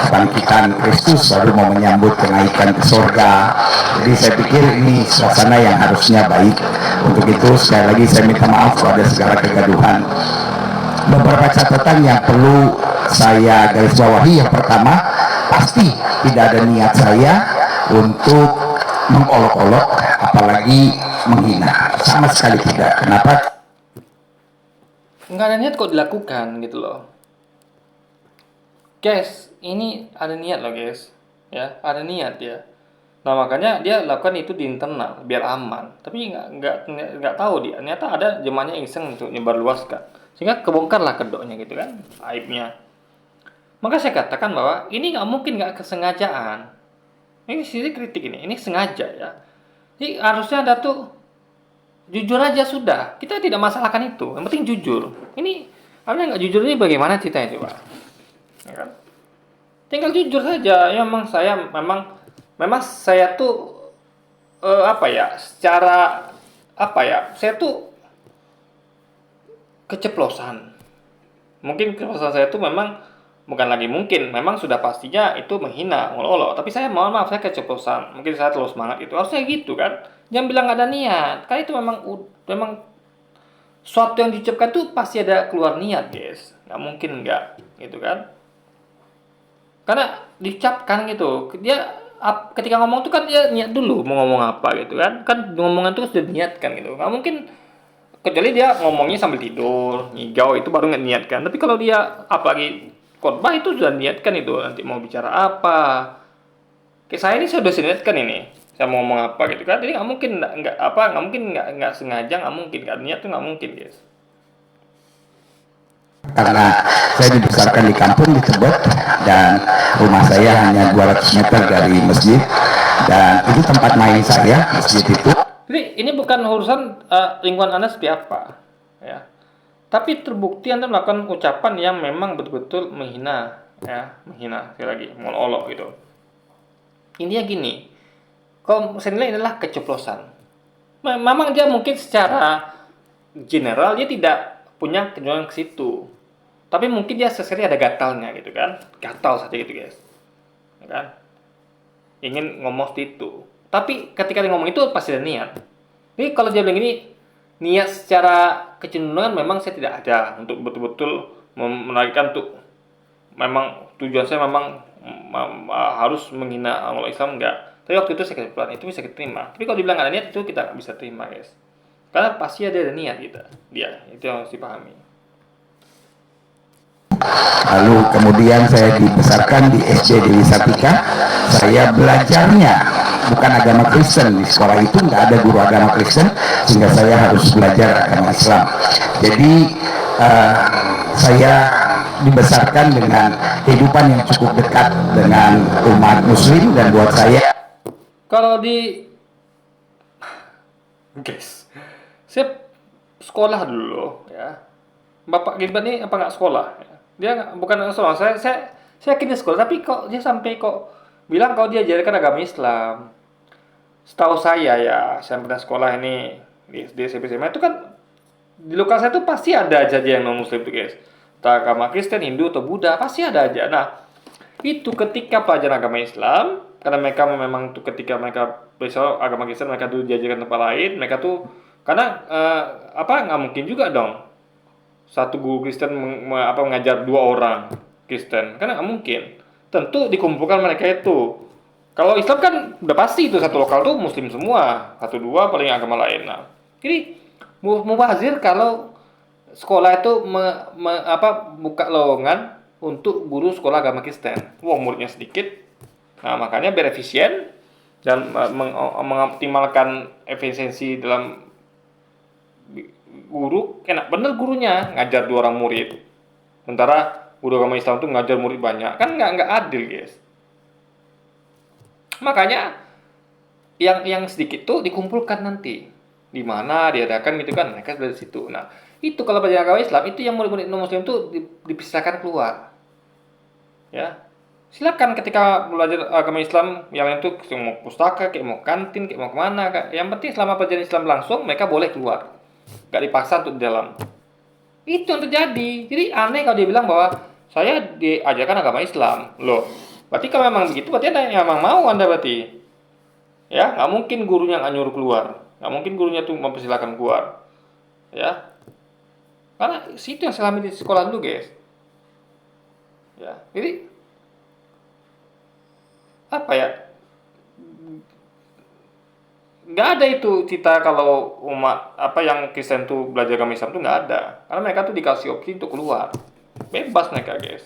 kebangkitan Kristus, baru mau menyambut kenaikan ke surga. Jadi saya pikir ini suasana yang harusnya baik. Untuk itu sekali lagi saya minta maaf pada segala kegaduhan. Beberapa catatan yang perlu saya garis bawahi. Yang pertama, pasti tidak ada niat saya untuk mengolok-olok apalagi menghina, sama sekali tidak. Kenapa? Nggak ada niat kok dilakukan gitu loh guys. Ini ada niat loh guys, ya ada niat ya. Nah makanya dia lakukan itu di internal biar aman. Tapi nggak tahu dia. Ternyata ada jemaahnya iseng untuk nyebarluaskan. Sehingga kebongkarlah kedoknya gitu kan, aibnya. Maka saya katakan bahwa ini nggak mungkin nggak kesengajaan. Ini sisi kritik ini sengaja ya. Jadi harusnya ada tuh jujur aja sudah. Kita tidak masalahkan itu. Yang penting jujur. Ini harusnya nggak jujur ini bagaimana ceritanya coba? Ya kan? Tinggal jujur saja. Ya memang saya tuh apa ya? Secara apa ya? Saya tuh keceplosan. Mungkin keceplosan saya tuh memang bukan lagi mungkin, memang sudah pastinya itu menghina, ngolok-olok. Tapi saya mohon maaf, saya keceplosan. Mungkin saya terlalu semangat itu. Harusnya gitu kan. Jangan bilang nggak ada niat. Karena itu memang suatu yang diucapkan tuh pasti ada keluar niat, guys. Nggak mungkin nggak, gitu kan. Karena diucapkan gitu. Dia ketika ngomong tuh kan dia niat dulu mau ngomong apa gitu kan. Kan ngomongan tuh sudah niatkan gitu. Nggak mungkin kecuali dia ngomongnya sambil tidur, ngigau itu baru nggak niatkan. Tapi kalau dia apalagi khotbah itu sudah niatkan itu nanti mau bicara apa. Kayak saya ini sudah niatkan ini. Saya mau ngomong apa gitu kan. Jadi nggak mungkin nggak sengaja, nggak mungkin nggak niat tuh nggak mungkin guys. Karena saya dibesarkan di kampung di Tebet dan rumah saya hanya 200 meter dari masjid dan itu tempat main saya, masjid itu. Jadi ini bukan urusan lingkungan Anda seperti apa ya. Tapi terbukti Anda melakukan ucapan yang memang betul-betul menghina, ya, menghina, sekali lagi, ngolok gitu. Intinya gini, kalau saya nilai adalah keceplosan. Memang dia mungkin secara general dia tidak punya kecenderungan ke situ. Tapi mungkin dia sesekali ada gatalnya gitu kan. Gatal saja gitu guys. Ya kan? Ingin ngomong seperti itu. Tapi ketika dia ngomong itu pasti ada niat. Jadi kalau dia bilang ini, niat secara kecenderungan memang saya tidak ada untuk betul-betul menarikkan untuk memang tujuan saya memang harus menghina Allah Islam enggak. Tapi waktu itu saya kesimpulan itu bisa kita terima. Tapi kalau dibilang ada niat itu kita nggak bisa terima guys. Karena pasti ada niat kita. Dia itu yang harus dipahami. Lalu kemudian saya dibesarkan di SD Dewi Sartika. Saya belajarnya bukan agama Kristen. Di sekolah itu nggak ada guru agama Kristen, sehingga saya harus belajar agama Islam. Jadi saya dibesarkan dengan kehidupan yang cukup dekat dengan umat Muslim dan buat saya. Kalau di guys, saya sekolah dulu ya. Bapak Gilbert ini apa nggak sekolah? Dia bukan sekolah. Saya yakin dia sekolah, tapi kok dia sampai kok bilang kalau dia ajarkan agama Islam. Setahu saya ya, saya pernah sekolah ini di SD SMP SMA itu kan di lokal saya tuh pasti ada aja yang non Muslim tuh guys. Entah agama Kristen, Hindu atau Buddha pasti ada aja. Nah itu ketika pelajaran agama Islam, karena mereka memang tuh ketika mereka besok agama Kristen mereka tuh diajarkan tempat lain, mereka tuh karena nggak mungkin juga dong satu guru Kristen mengajar 2 orang Kristen, karena nggak mungkin. Tentu dikumpulkan mereka itu. Kalau Islam kan udah pasti itu satu lokal tuh Muslim semua, 1-2 paling agama lain. Nah, jadi mubazir kalau sekolah itu buka lowongan untuk guru sekolah agama Kristen. Wah, muridnya sedikit. Nah, makanya biar efisien dan mengoptimalkan efisiensi dalam guru, enak bener gurunya ngajar 2 orang murid. Sementara guru agama Islam tuh ngajar murid banyak. Kan nggak adil, guys. Makanya yang sedikit tuh dikumpulkan nanti. Di mana diadakan gitu kan, mereka dari situ. Nah, itu kalau pelajaran agama Islam itu yang murid-murid non muslim itu dipisahkan keluar. Ya. Silakan ketika belajar agama Islam yang lain tuh mau pustaka, kayak mau kantin, kayak mau kemana, yang penting selama pelajaran Islam langsung mereka boleh keluar, nggak dipaksa untuk di dalam. Itu yang terjadi. Jadi aneh kalau dia bilang bahwa saya diajarkan agama Islam, loh. Berarti kalau memang begitu, berarti anda memang mau anda berarti, ya nggak mungkin gurunya nggak nyuruh keluar, nggak mungkin gurunya tuh mempersilahkan keluar, ya. Karena situ yang selama di sekolah dulu guys, ya. Jadi apa ya, nggak ada itu cita kalau umat yang Kristen tuh belajar agama Islam tuh nggak ada, karena mereka tuh dikasih opsi untuk keluar, bebas mereka guys.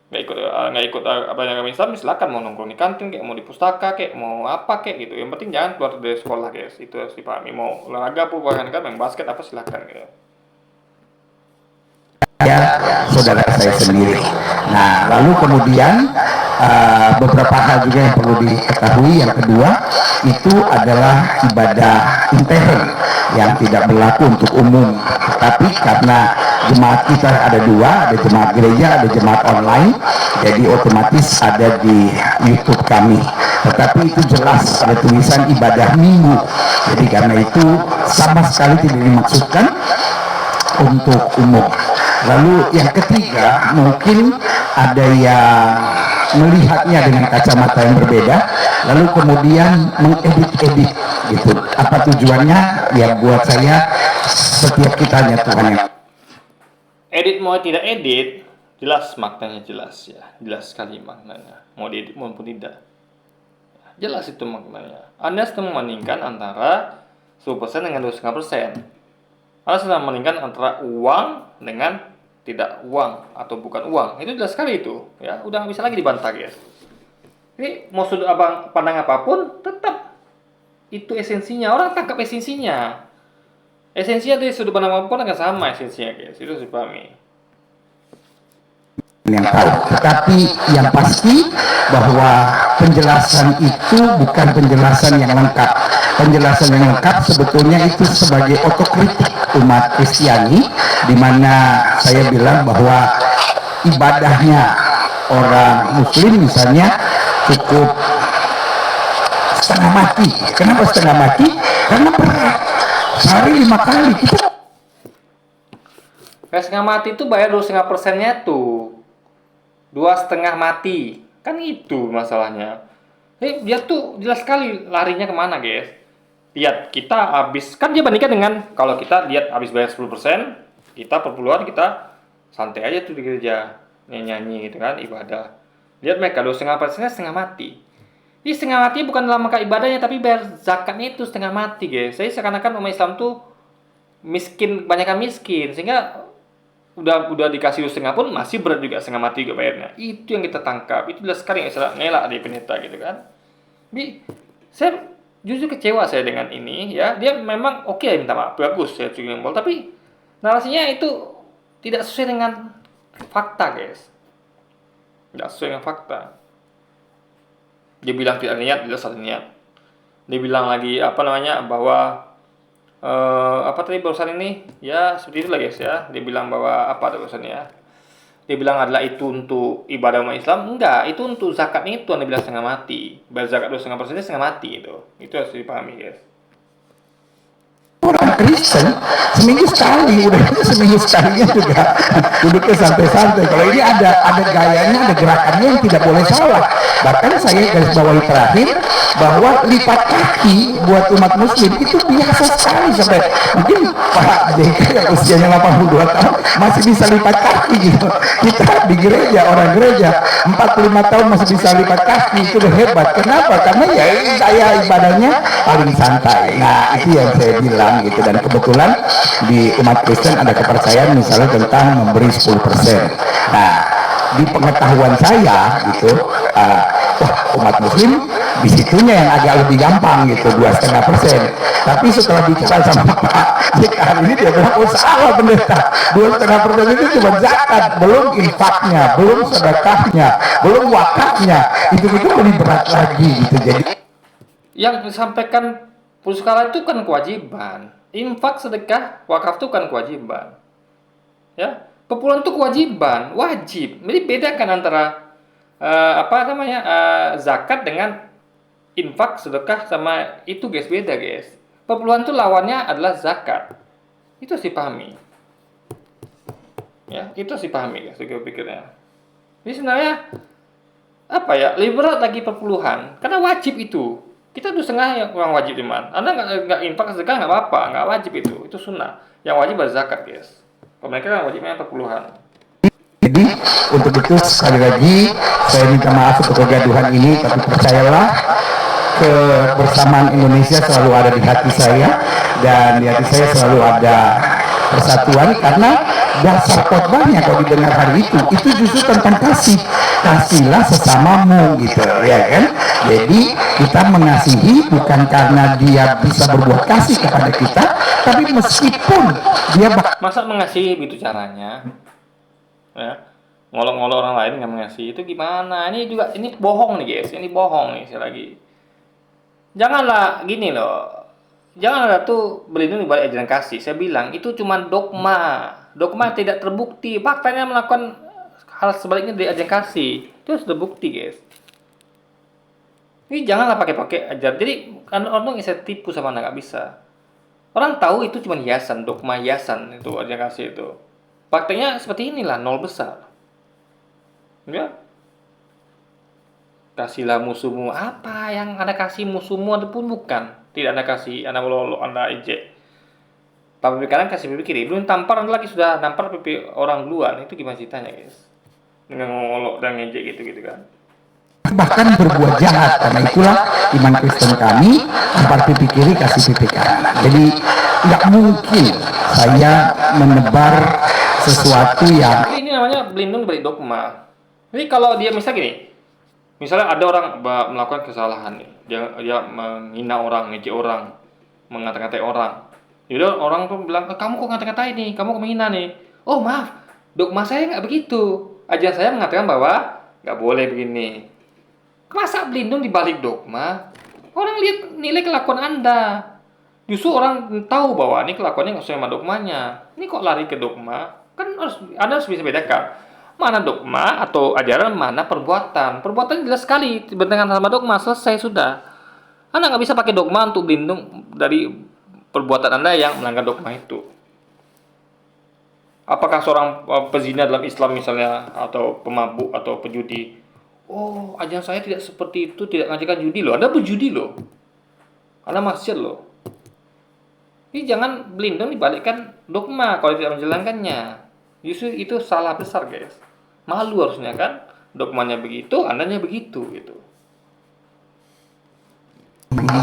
nggak ikut agama Islam, silakan mau nongkrong di kantin kayak mau di pustaka kayak mau apa kayak gitu. Yang penting jangan keluar dari sekolah guys, itu harus dipahami. Mau olahraga apa kan main basket apa silakan gitu. Ya, saudara saya sendiri. Nah, lalu kemudian beberapa hal juga yang perlu diketahui. Yang kedua itu adalah ibadah intern yang tidak berlaku untuk umum. Tapi karena jemaat kita ada dua, ada jemaat gereja, ada jemaat online, jadi otomatis ada di YouTube kami. Tetapi itu jelas ada tulisan ibadah minggu. Jadi karena itu sama sekali tidak dimaksudkan untuk umum. Lalu yang ketiga, mungkin ada yang melihatnya dengan kacamata yang berbeda, lalu kemudian mengedit-edit gitu. Apa tujuannya? Ya buat saya setiap kita hanya Tuhan yang Edit mau tidak edit, jelas maknanya jelas ya, jelas sekali maknanya. Mau diedit maupun tidak, jelas itu maknanya. Anda sedang membandingkan antara 10% dengan 2,5%. Anda sedang membandingkan antara uang dengan tidak uang atau bukan uang. Itu jelas sekali itu ya, udah nggak bisa lagi dibantah guys. Ini mau sudut abang pandang apapun, tetap itu esensinya. Orang tangkap esensinya. Esensinya dari sudut pandang apapun akan sama esensinya guys. Itu harus dipahami. yang tahu. Tetapi yang pasti bahwa penjelasan itu bukan penjelasan yang lengkap. Penjelasan yang lengkap sebetulnya itu sebagai otokritik umat Kristiani, di mana saya bilang bahwa ibadahnya orang Muslim misalnya cukup setengah mati. Kenapa setengah mati? Karena berat. Sehari 5 kali kita. Setengah mati itu bayar 2,5%-nya tuh. 2,5 mati. Kan itu masalahnya. Dia tuh jelas sekali larinya kemana guys. Lihat, kita habis, kan dia bandingkan dengan kalau kita lihat habis bayar 10%, kita perpuluhan kita santai aja tuh di gereja, nyanyi gitu kan, ibadah. Lihat mereka 2,5%-nya setengah mati. Ini setengah mati bukan dalam rangka ibadahnya, tapi bayar zakatnya itu setengah mati guys. Jadi seakan-akan umat Islam tuh miskin, banyakkan miskin, sehingga udah dikasih 2,5 pun masih berat juga, setengah mati juga bayarnya. Itu yang kita tangkap. Itu jelas sekali ngelak di pendeta gitu kan. Jadi saya jujur kecewa saya dengan ini ya. Dia memang oke minta maaf, bagus ya Cugembol, tapi narasinya itu tidak sesuai dengan fakta guys. Tidak sesuai dengan fakta. Dia bilang tidak niat, jelas ada niat. Dia bilang lagi bahwa apa tadi barusan ini ya seperti itulah guys ya. Dia bilang bahwa apa barusan ya, dia bilang adalah itu untuk ibadah umat Islam. Enggak, itu untuk zakatnya itu Anda bilang setengah mati. Bayar zakat 2,5% setengah mati itu harus dipahami guys. Orang Kristen seminggu sekali, udah seminggu sekalinya juga duduknya santai-santai. Kalau ini ada gayanya, ada gerakannya yang tidak boleh salah. Bahkan saya garis bawahi terakhir bahwa lipat kaki buat umat Muslim itu biasa sekali, sampai mungkin Pak JK yang usianya 82 tahun masih bisa lipat kaki gitu. Kita di gereja, orang gereja 45 tahun masih bisa lipat kaki, itu udah hebat. Kenapa? Karena ya saya ibadahnya paling santai. Nah itu yang saya bilang gitu. Dan kebetulan di umat Kristen ada kepercayaan misalnya tentang memberi 10%. Nah di pengetahuan saya gitu, umat Muslim disitunya yang agak lebih gampang gitu, 2,5%. Tapi setelah bicara sama Pak JK ini dia bilang, oh salah pendeta, 2,5% itu cuma zakat, belum infaknya, belum sedekahnya, belum wakafnya, itu lebih berat lagi gitu. Jadi yang disampaikan Puskala itu kan kewajiban. Infak, sedekah, wakaf itu kan kewajiban. Ya, perpuluhan itu kewajiban, wajib. Jadi bedakan antara zakat dengan infak, sedekah sama itu guys, beda guys. Perpuluhan itu lawannya adalah zakat. Itu sih pahami. Ya, itu sih pahami guys, saya pikirnya. Jadi sebenarnya lebih berat lagi perpuluhan karena wajib itu. Kita 2,5 yang kurang wajib iman. Anda nggak infak sedekah nggak apa-apa, nggak wajib itu sunnah. Yang wajib adalah zakat guys. Kalau mereka kan wajibnya perpuluhan. Jadi untuk itu sekali lagi saya minta maaf untuk kegaduhan ini, tapi percayalah kebersamaan Indonesia selalu ada di hati saya, dan di hati saya selalu ada persatuan, karena dasar khotbahnya kalau didengar hari itu justru tentang kasih. Kasihlah sesamamu gitu, ya kan? Jadi kita mengasihi bukan karena dia bisa berbuat kasih kepada kita, tapi meskipun dia Masa mengasihi begitu caranya? Ya, ngolok-ngolok orang lain nggak mengasihi itu gimana? Ini bohong nih guys, ini bohong nih sekali lagi. Janganlah gini loh, janganlah tuh berlindung di balik ajaran kasih. Saya bilang itu cuma dogma, dogma tidak terbukti. Faktanya melakukan hal sebaliknya dari ajaran kasih itu sudah terbukti guys. Ini janganlah pakai ajar. Jadi kan orang bisa tipu sama anak, nggak bisa. Orang tahu itu cuma hiasan, dogma hiasan itu ajaran kasih itu. Faktanya seperti inilah, nol besar. Ya, kasihlah musuhmu. Apa yang Anda kasih musuhmu ada pun bukan. Tidak Anda kasih, Anda melolok, Anda ejek. Tapi kanan kasih pipi kiri. Belum tampar Anda lagi sudah nampar pipi orang duluan. Itu gimana ceritanya guys? Dengan ngolok dan ngejek gitu kan. bahkan berbuat jahat. Karena itulah iman Kristen kami, tampar pipi kiri kasih pipi kanan. Jadi nggak mungkin saya menebar sesuatu yang Ini namanya berlindung dari dogma. Jadi kalau dia misalnya ada orang melakukan kesalahan nih, dia menghina orang, ngejek orang, mengata-ngatai orang. Jadi orang tuh bilang, kamu kok ngata-ngatai nih, kamu kok menghina nih. Oh maaf, dogma saya nggak begitu. Ajaran saya mengatakan bahwa nggak boleh begini. Masa berlindung di balik dogma? Orang lihat nilai kelakuan Anda. Justru orang tahu bahwa ini kelakuannya nggak sesuai sama dogmanya. Ini kok lari ke dogma? Kan Anda harus bisa bedakan mana dogma atau ajaran, mana perbuatan. Perbuatan jelas sekali bertentangan sama dogma, selesai sudah. Anda nggak bisa pakai dogma untuk berlindung dari perbuatan Anda yang melanggar dogma itu. Apakah seorang pezina dalam Islam misalnya, atau pemabuk atau pejudi? Oh, ajaran saya tidak seperti itu, tidak mengajarkan judi loh. Anda berjudi loh. Anda maksiat loh. Ini jangan berlindung dibalikkan dogma kalau tidak menjalankannya. Justru itu salah besar guys. Malu harusnya kan. Dogmanya begitu, andanya begitu gitu.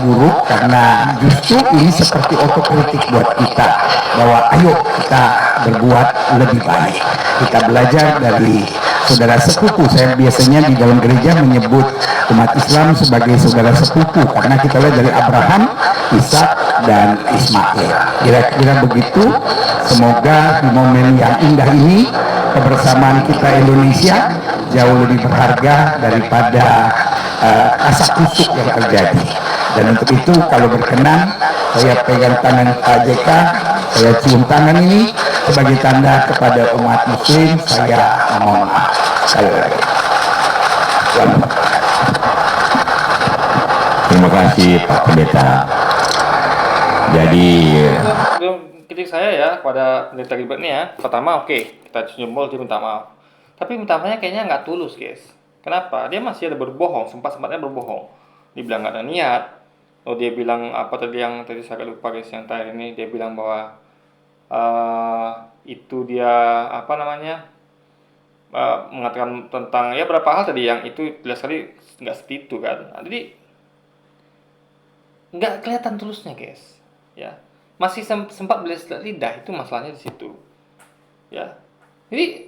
buruk karena justru ini seperti otokritik buat kita bahwa ayo kita berbuat lebih baik. Kita belajar dari saudara sepupu. Saya biasanya di dalam gereja menyebut umat Islam sebagai saudara sepupu karena kita lihat dari Abraham, Ishak dan Ismail. Kira-kira begitu. Semoga di momen yang indah ini kebersamaan kita Indonesia jauh lebih berharga daripada kasak kusuk yang terjadi. Dan untuk itu kalau berkenan saya pegang tangan Pak JK, saya cium tangan ini sebagai tanda kepada umat muslim saya mohon maaf. Terima kasih Pak Pendeta. Jadi Kritik saya ya pada pendeta Gilbert nih ya. Pertama oke, kita jempol dia minta maaf. Tapi minta maafnya kayaknya nggak tulus guys. Kenapa? Dia masih ada berbohong, sempat-sempatnya berbohong. Dibilang nggak ada niat. Oh dia bilang apa tadi yang tadi saya lupa guys, yang terakhir ini dia bilang bahwa itu dia apa namanya mengatakan tentang ya berapa hal tadi yang itu jelas sekali nggak seperti itu kan. Nah, jadi nggak kelihatan tulusnya guys, ya masih sempat beles lidah, itu masalahnya di situ, ya. Jadi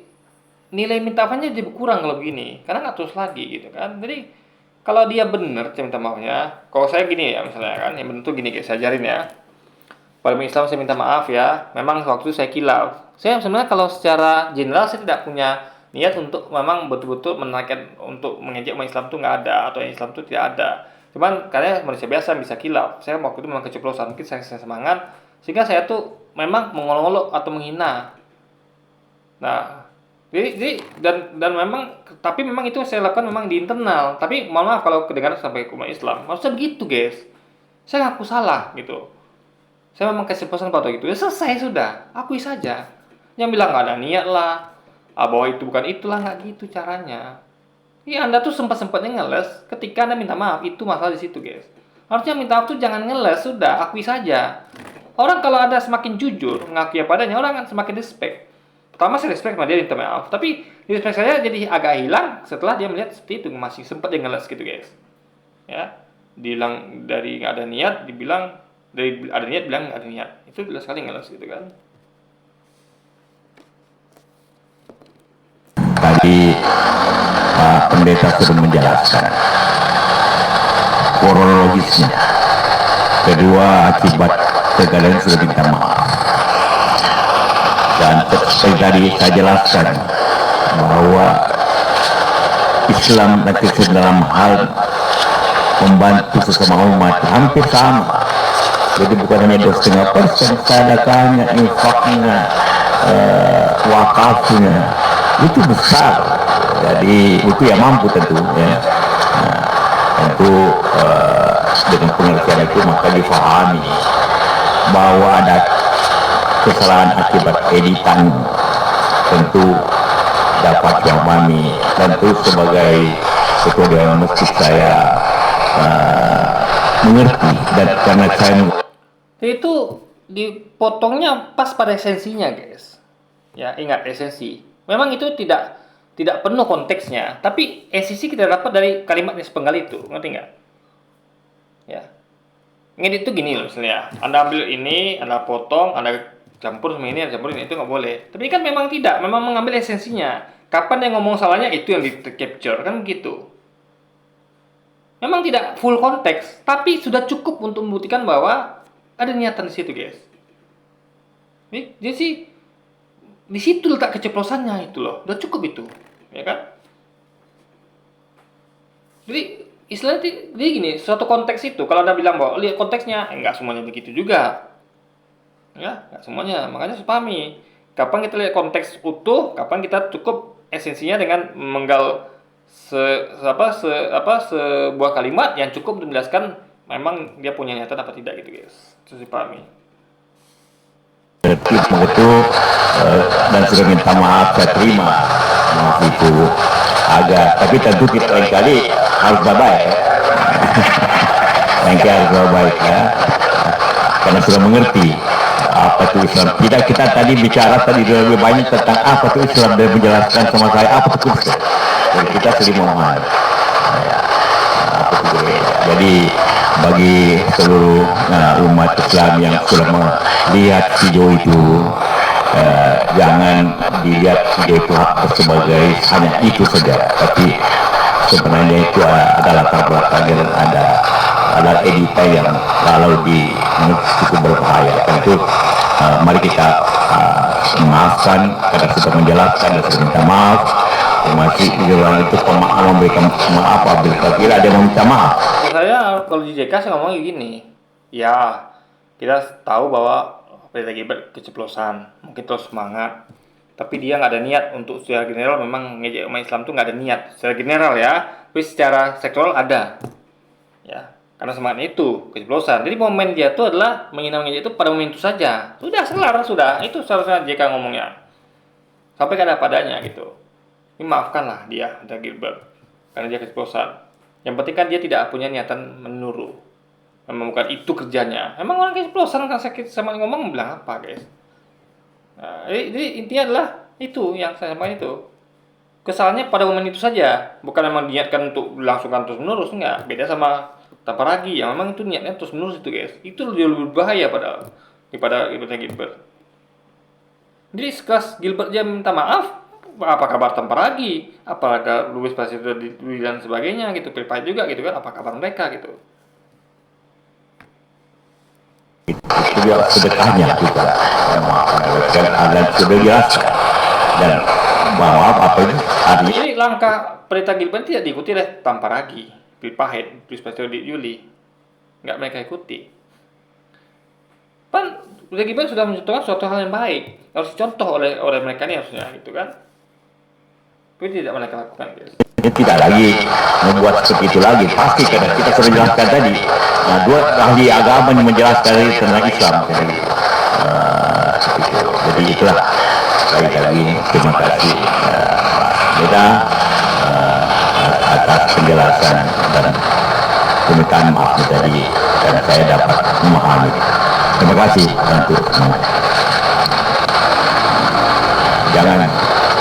nilai minta maafnya jadi berkurang kalau begini, karena nggak tulus lagi gitu kan. Jadi kalau dia benar minta maafnya, kalau saya gini ya misalnya kan, yang benar tuh gini guys, saya ajarin ya. Pada Islam saya minta maaf ya, memang waktu itu saya kilaf. Saya sebenarnya kalau secara general saya tidak punya niat untuk memang betul-betul menaikkan untuk mengejek umat Islam itu nggak ada, atau yang Islam itu tidak ada. Cuman karena manusia biasa bisa kilaf. Saya waktu itu memang keceplosan, mungkin saya semangat sehingga saya tuh memang mengolok-olok atau menghina. Nah, jadi dan memang tapi memang itu saya lakukan memang di internal. Tapi mohon maaf kalau kedengaran sampai ke umat Islam. Maksudnya begitu, guys. Saya ngaku salah gitu. Saya memang kasih pesan pada gitu. Ya selesai sudah, akui saja. Yang bilang nggak ada niat lah, bahwa itu bukan itulah, nggak gitu caranya. Iya, Anda tuh sempat-sempatnya ngeles ketika Anda minta maaf, itu masalah di situ, guys. Harusnya minta maaf tuh jangan ngeles, sudah akui saja. Orang kalau Anda semakin jujur mengakui padanya, orang akan semakin respect. Pertama saya respect sama dia minta maaf, tapi respect saya jadi agak hilang setelah dia melihat seperti itu, masih sempat dia ngeles gitu, guys. Ya, dibilang dari nggak ada niat, dibilang dari ada niat bilang nggak ada niat, itu jelas sekali ngeles gitu kan. tadi Pak Pendeta sudah menjelaskan kronologisnya. Kedua, akibat kegagalan sudah minta maaf. Dan seperti tadi saya jelaskan bahwa Islam dan Kristen dalam hal membantu sesama umat hampir sama. Jadi bukan hanya 2,5%, sedekahnya, infaknya, wakafnya itu besar. Jadi itu ya mampu tentu ya. Nah, tentu dengan pengertian itu maka difahami bahwa ada kesalahan akibat editan, tentu dapat dipahami. Tentu sebagai ketua dewan masjid saya mengerti, dan karena saya itu dipotongnya pas pada esensinya, guys. Ya, ingat esensi. Memang itu tidak penuh konteksnya, tapi esensi kita dapat dari kalimat yang sepenggal itu, ngerti nggak? Ya, ingat itu gini loh, misalnya Anda ambil ini, Anda potong, Anda campur sama ini, Anda campur ini, itu nggak boleh. Tapi kan memang tidak, memang mengambil esensinya. Kapan dia ngomong salahnya, itu yang di-capture, kan begitu. Memang tidak full konteks, tapi sudah cukup untuk membuktikan bahwa ada niatan di situ, guys. Jadi sih di situ letak keceplosannya itu loh, udah cukup itu, ya kan? Jadi istilahnya jadi gini, suatu konteks itu kalau Anda bilang bahwa lihat konteksnya, enggak semuanya begitu juga, ya, enggak semuanya. Makanya harus pahami kapan kita lihat konteks utuh, kapan kita cukup esensinya dengan menggal sebuah kalimat yang cukup untuk menjelaskan memang dia punya niatan apa tidak gitu, guys. Harus dipahami. itu dan sudah minta maaf, saya terima maaf itu agak, tapi tentu kita lain kali harus baik ya. Lain kali harus baik ya, karena sudah mengerti apa itu Islam. Kita tadi bicara lebih banyak tentang apa itu Islam, dan menjelaskan sama saya apa itu Kristen. Dan kita sering memahami apa itu. Jadi bagi seluruh umat Islam yang sudah melihat video itu, jangan dilihat video itu sebagai hanya itu saja, tapi sebenarnya itu ada latar belakang dan ada editan yang kalau cukup berbahaya. Tentu mari kita memaafkan, karena sudah menjelaskan dan sudah minta maaf. Masih di dalam itu pemaaf, memberikan maaf apabila kira ada yang minta maaf. Saya kalau di JK saya ngomong gini, ya kita tahu bahwa Pendeta Gilbert keceplosan, mungkin terus semangat, tapi dia nggak ada niat untuk secara general, memang ngejek umat Islam tuh nggak ada niat secara general ya, tapi secara sektoral ada, ya karena semangatnya itu keceplosan. Jadi momen dia itu adalah menghina ngejek itu pada momen itu saja, sudah selar, sudah itu seharusnya JK ngomongnya, sampai ada padanya gitu. Ini maafkanlah dia, Pendeta Gilbert, karena dia keceplosan. Yang penting kan dia tidak punya niatan menuru. Memang bukan itu kerjanya. Emang orang keceplosan kan sakit sama ngomong bilang apa, guys? Nah, jadi intinya adalah itu yang saya sampaikan itu. Kesalahannya pada momen itu saja, bukan memang niatkan untuk langsungkan terus menerus, enggak. Beda sama tanpa ragi, yang memang itu niatnya terus menerus itu, guys. Itu lebih berbahaya daripada Gilbert. Jadi sekelas Gilbert dia minta maaf, apa kabar tanpa ragi? Apakah Louis Pasteur dan sebagainya gitu, Philip juga gitu kan? Apa kabar mereka gitu? Itu dia sedekahnya juga, dan ada sudah jelaskan, dan bahwa apa itu artinya. Jadi langkah Pendeta Gilbert tidak diikuti oleh tanpa ragi, Philip Pahit, Louis Pasteur di Juli, nggak mereka ikuti. Pan Pendeta Gilbert sudah mencontohkan suatu hal yang baik, harus dicontoh oleh mereka ini harusnya gitu kan? Tapi tidak mereka lakukan, guys. Tidak lagi membuat seperti itu lagi, pasti karena kita sudah jelaskan tadi. Nah, dua ahli agama yang menjelaskan tentang Islam tadi. Jadi itulah sekali lagi terima kasih kita atas penjelasan dan permintaan maaf tadi, dan saya dapat memahami. Terima kasih untuk semua. Jangan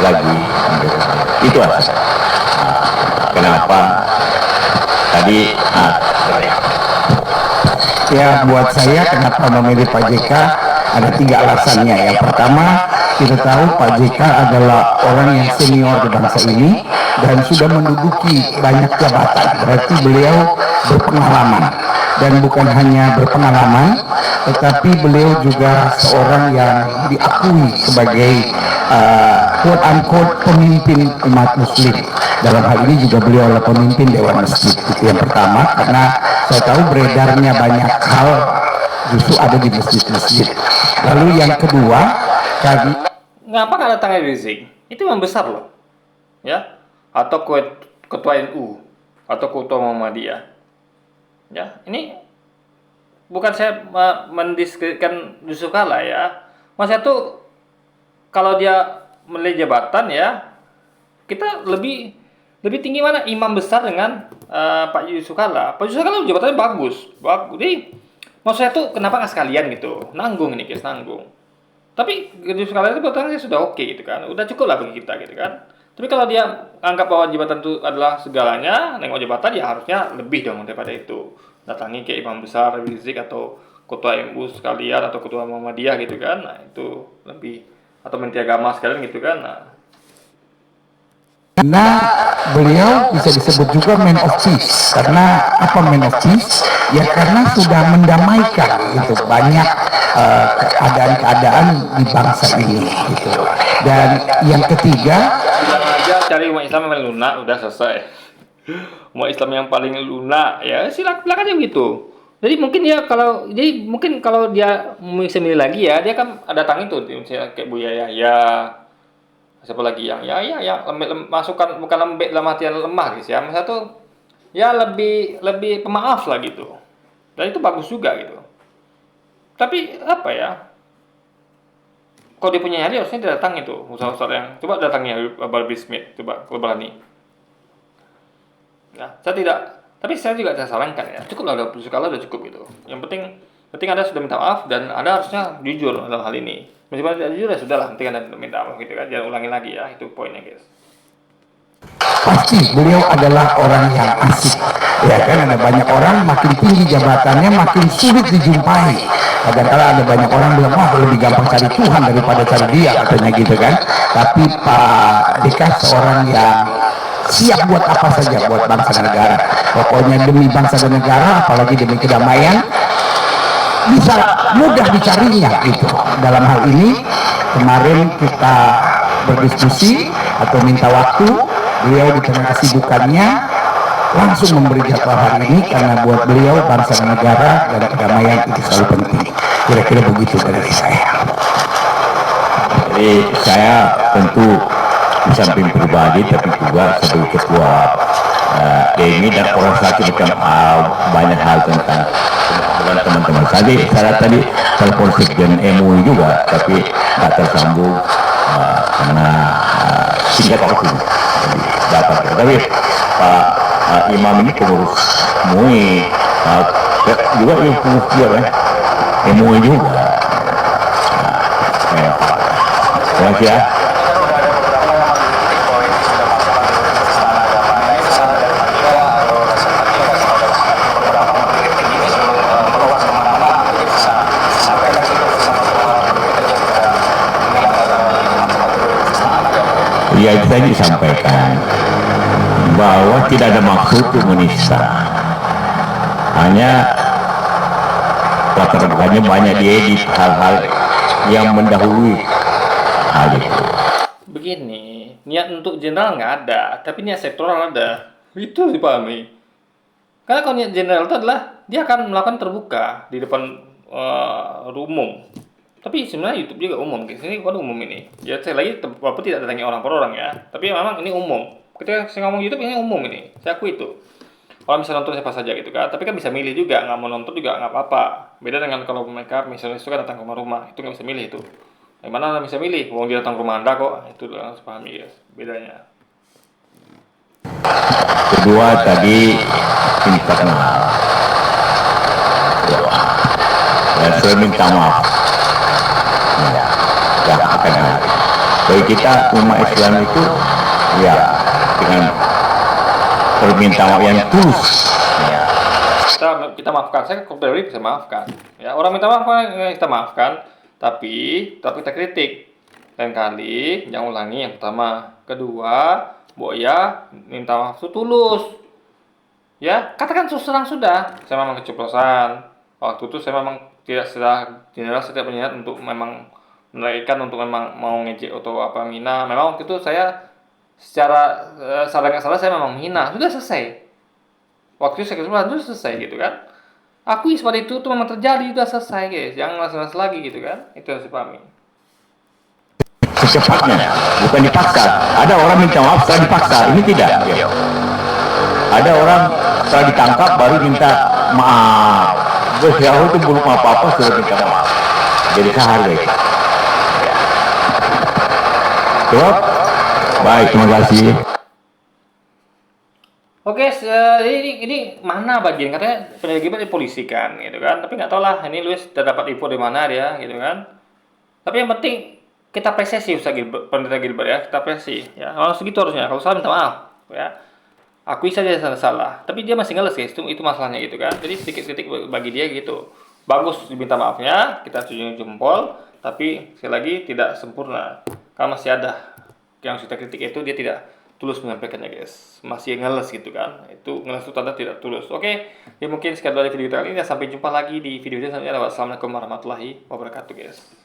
lagi itu aja. Kenapa tadi Ya, buat saya kenapa memilih Pak JK ada 3 alasannya. Yang pertama, kita tahu Pak JK adalah orang yang senior di bangsa ini dan sudah menduduki banyak jabatan. Berarti beliau berpengalaman, dan bukan hanya berpengalaman, tetapi beliau juga seorang yang diakui sebagai quote unquote pemimpin umat muslim. Dalam hal ini juga beliau adalah pemimpin Dewan Masjid. Itu yang pertama, karena saya tahu beredarnya banyak hal justru ada di masjid-masjid. Lalu yang kedua, ngapa nggak datang Rizik? Itu yang besar loh, ya? Atau ketua NU atau ketua Muhammadiyah, ya? Ini bukan saya mendiskreditkan Yusuf Kala ya. Masa itu kalau dia memilih jabatan ya, kita lebih tinggi mana imam besar dengan Pak Yusuf Kala. Pak Yusuf Kala jabatannya bagus. Jadi maksudnya tuh kenapa nggak sekalian gitu? Nanggung ini guys, nanggung. Tapi Yusuf Kala itu jabatannya sudah oke gitu kan. Udah cukup lah bagi kita gitu kan. Tapi kalau dia anggap bahwa jabatan itu adalah segalanya, nengok jabatan ya harusnya lebih dong daripada itu. Datangi ke imam besar Rizik atau ketua MU sekalian atau ketua Muhammadiyah gitu kan. Nah, itu lebih, atau menteri agama sekalian gitu kan. Nah, karena beliau bisa disebut juga man of peace. Karena apa man of peace? Ya karena sudah mendamaikan gitu banyak keadaan-keadaan di bangsa ini gitu. Dan yang ketiga, aja cari umat Islam yang paling lunak, udah selesai. Umat Islam yang paling lunak ya silakan aja gitu. Jadi mungkin kalau dia bisa milih lagi ya, dia kan datang itu misalnya kayak Buya Yahya, siapa lagi yang masukan bukan lembek dalam artian lemah gitu ya, misalnya tuh ya lebih pemaaf lah gitu, dan itu bagus juga gitu. Tapi apa ya, kalau dia punya nyali harusnya dia datang itu usaha-usaha yang coba datangnya Barbie Smith, coba kalau berani. Nah, tapi saya juga tidak sarankan ya, cukup lah, udah sekali udah cukup gitu. Yang penting Anda sudah minta maaf dan Anda harusnya jujur dalam hal ini. Meskipun tidak jujur ya sudahlah, penting Anda minta maaf gitu kan, jangan ulangi lagi ya, itu poinnya guys. pasti beliau adalah orang yang asik, ya kan. Ada banyak orang makin tinggi jabatannya makin sulit dijumpai. Kadang-kadang ada banyak orang bilang, wah lebih gampang cari Tuhan daripada cari dia, katanya gitu kan. Tapi Pak JK seorang yang siap buat apa saja buat bangsa dan negara. Pokoknya demi bangsa dan negara, apalagi demi kedamaian, bisa mudah dicarinya itu. Dalam hal ini kemarin kita berdiskusi atau minta waktu, beliau di tengah kesibukannya langsung memberi jadwal hari ini, karena buat beliau bangsa dan negara dan kedamaian itu selalu penting. Kira-kira begitu dari saya. Jadi saya tentu di samping pribadi tapi juga sebagai ketua DMI dan organisasi macam banyak hal tentang teman-teman. Saya tadi telepon sekjen MUI juga, tapi nggak tersambung karena singkat waktu. Jadi dapat. Tapi Pak Imam ini pengurus MUI, juga yang pengurus dia kan, MUI juga. Terima kasih ya. Ya, itu tadi disampaikan bahwa tidak ada maksud untuk menista, hanya latar belakangnya banyak diedit hal-hal yang mendahului hal itu. Begini, niat untuk jenderal nggak ada, tapi niat sektoral ada. Itu dipahami. Karena kalau niat jenderal itu adalah dia akan melakukan terbuka di depan umum. Tapi sebenarnya YouTube juga umum, guys. Ini bukan umum ini. Ya saya lagi walaupun tidak datangi orang per orang ya, tapi memang ini umum. Ketika saya ngomong YouTube ini umum ini, saya akui itu. Orang bisa nonton siapa saja gitu kan, tapi kan bisa milih juga, nggak mau nonton juga nggak apa-apa. Beda dengan kalau mereka misalnya suka datang ke rumah, itu nggak bisa milih itu. Yang mana Anda bisa milih? Wong dia datang ke rumah Anda kok, itu harus pahami guys, bedanya. Kedua tadi internal. Dan saya minta maaf. Ya, akan ada. Bagi kita umat Islam itu ya dengan permintaan maaf yang tulus. Ya. Kita maafkan, saya pribadi bisa maafkan. Ya, orang minta maaf kita maafkan, tapi kita kritik. Dan lain kali jangan ulangi yang pertama. Kedua, Buya minta maaf itu tulus. Ya, katakan terus terang sudah. Saya memang keceplosan. Waktu itu saya memang tidak berniat untuk memang menaikkan untuk memang mau ngejek atau apa menghina. Memang waktu itu saya secara salah nggak salah saya memang menghina. Sudah selesai. Waktu itu saya keceplosan sudah selesai gitu kan. Akui seperti itu memang terjadi, sudah selesai guys. Jangan ngelas-ngelas lagi gitu kan. Itu harus dipahami. Secepatnya, bukan dipaksa. Ada orang minta maaf setelah dipaksa, ini tidak. Ada orang setelah ditangkap baru minta maaf. Berjauh itu belum apa-apa sudah minta maaf. Jadi sahar guys. Cukup? Baik, terima kasih. Oke, ini mana bagian katanya penergibat di polisi kan, gitu kan? Tapi nggak tahu lah, ini Luis sudah dapat info dari mana dia, gitu kan? Tapi yang penting kita apresiasi Ustaz Gilbert, Pendeta Gilbert ya, kita apresiasi ya. Kalau segitu harusnya, kalau salah minta maaf ya. Akui saja salah, tapi dia masih ngeles guys, itu masalahnya gitu kan. Jadi sedikit kritik bagi dia gitu. Bagus diminta maafnya, kita tunjuk jempol, tapi sekali lagi tidak sempurna. Karena masih ada yang kita kritik itu dia tidak tulus menyampaikannya guys, masih ngeles gitu kan. Itu ngeles itu tanda tidak tulus. Oke, ya mungkin sekian dari video kali ini. Sampai jumpa lagi di video selanjutnya. Wassalamualaikum warahmatullahi wabarakatuh guys.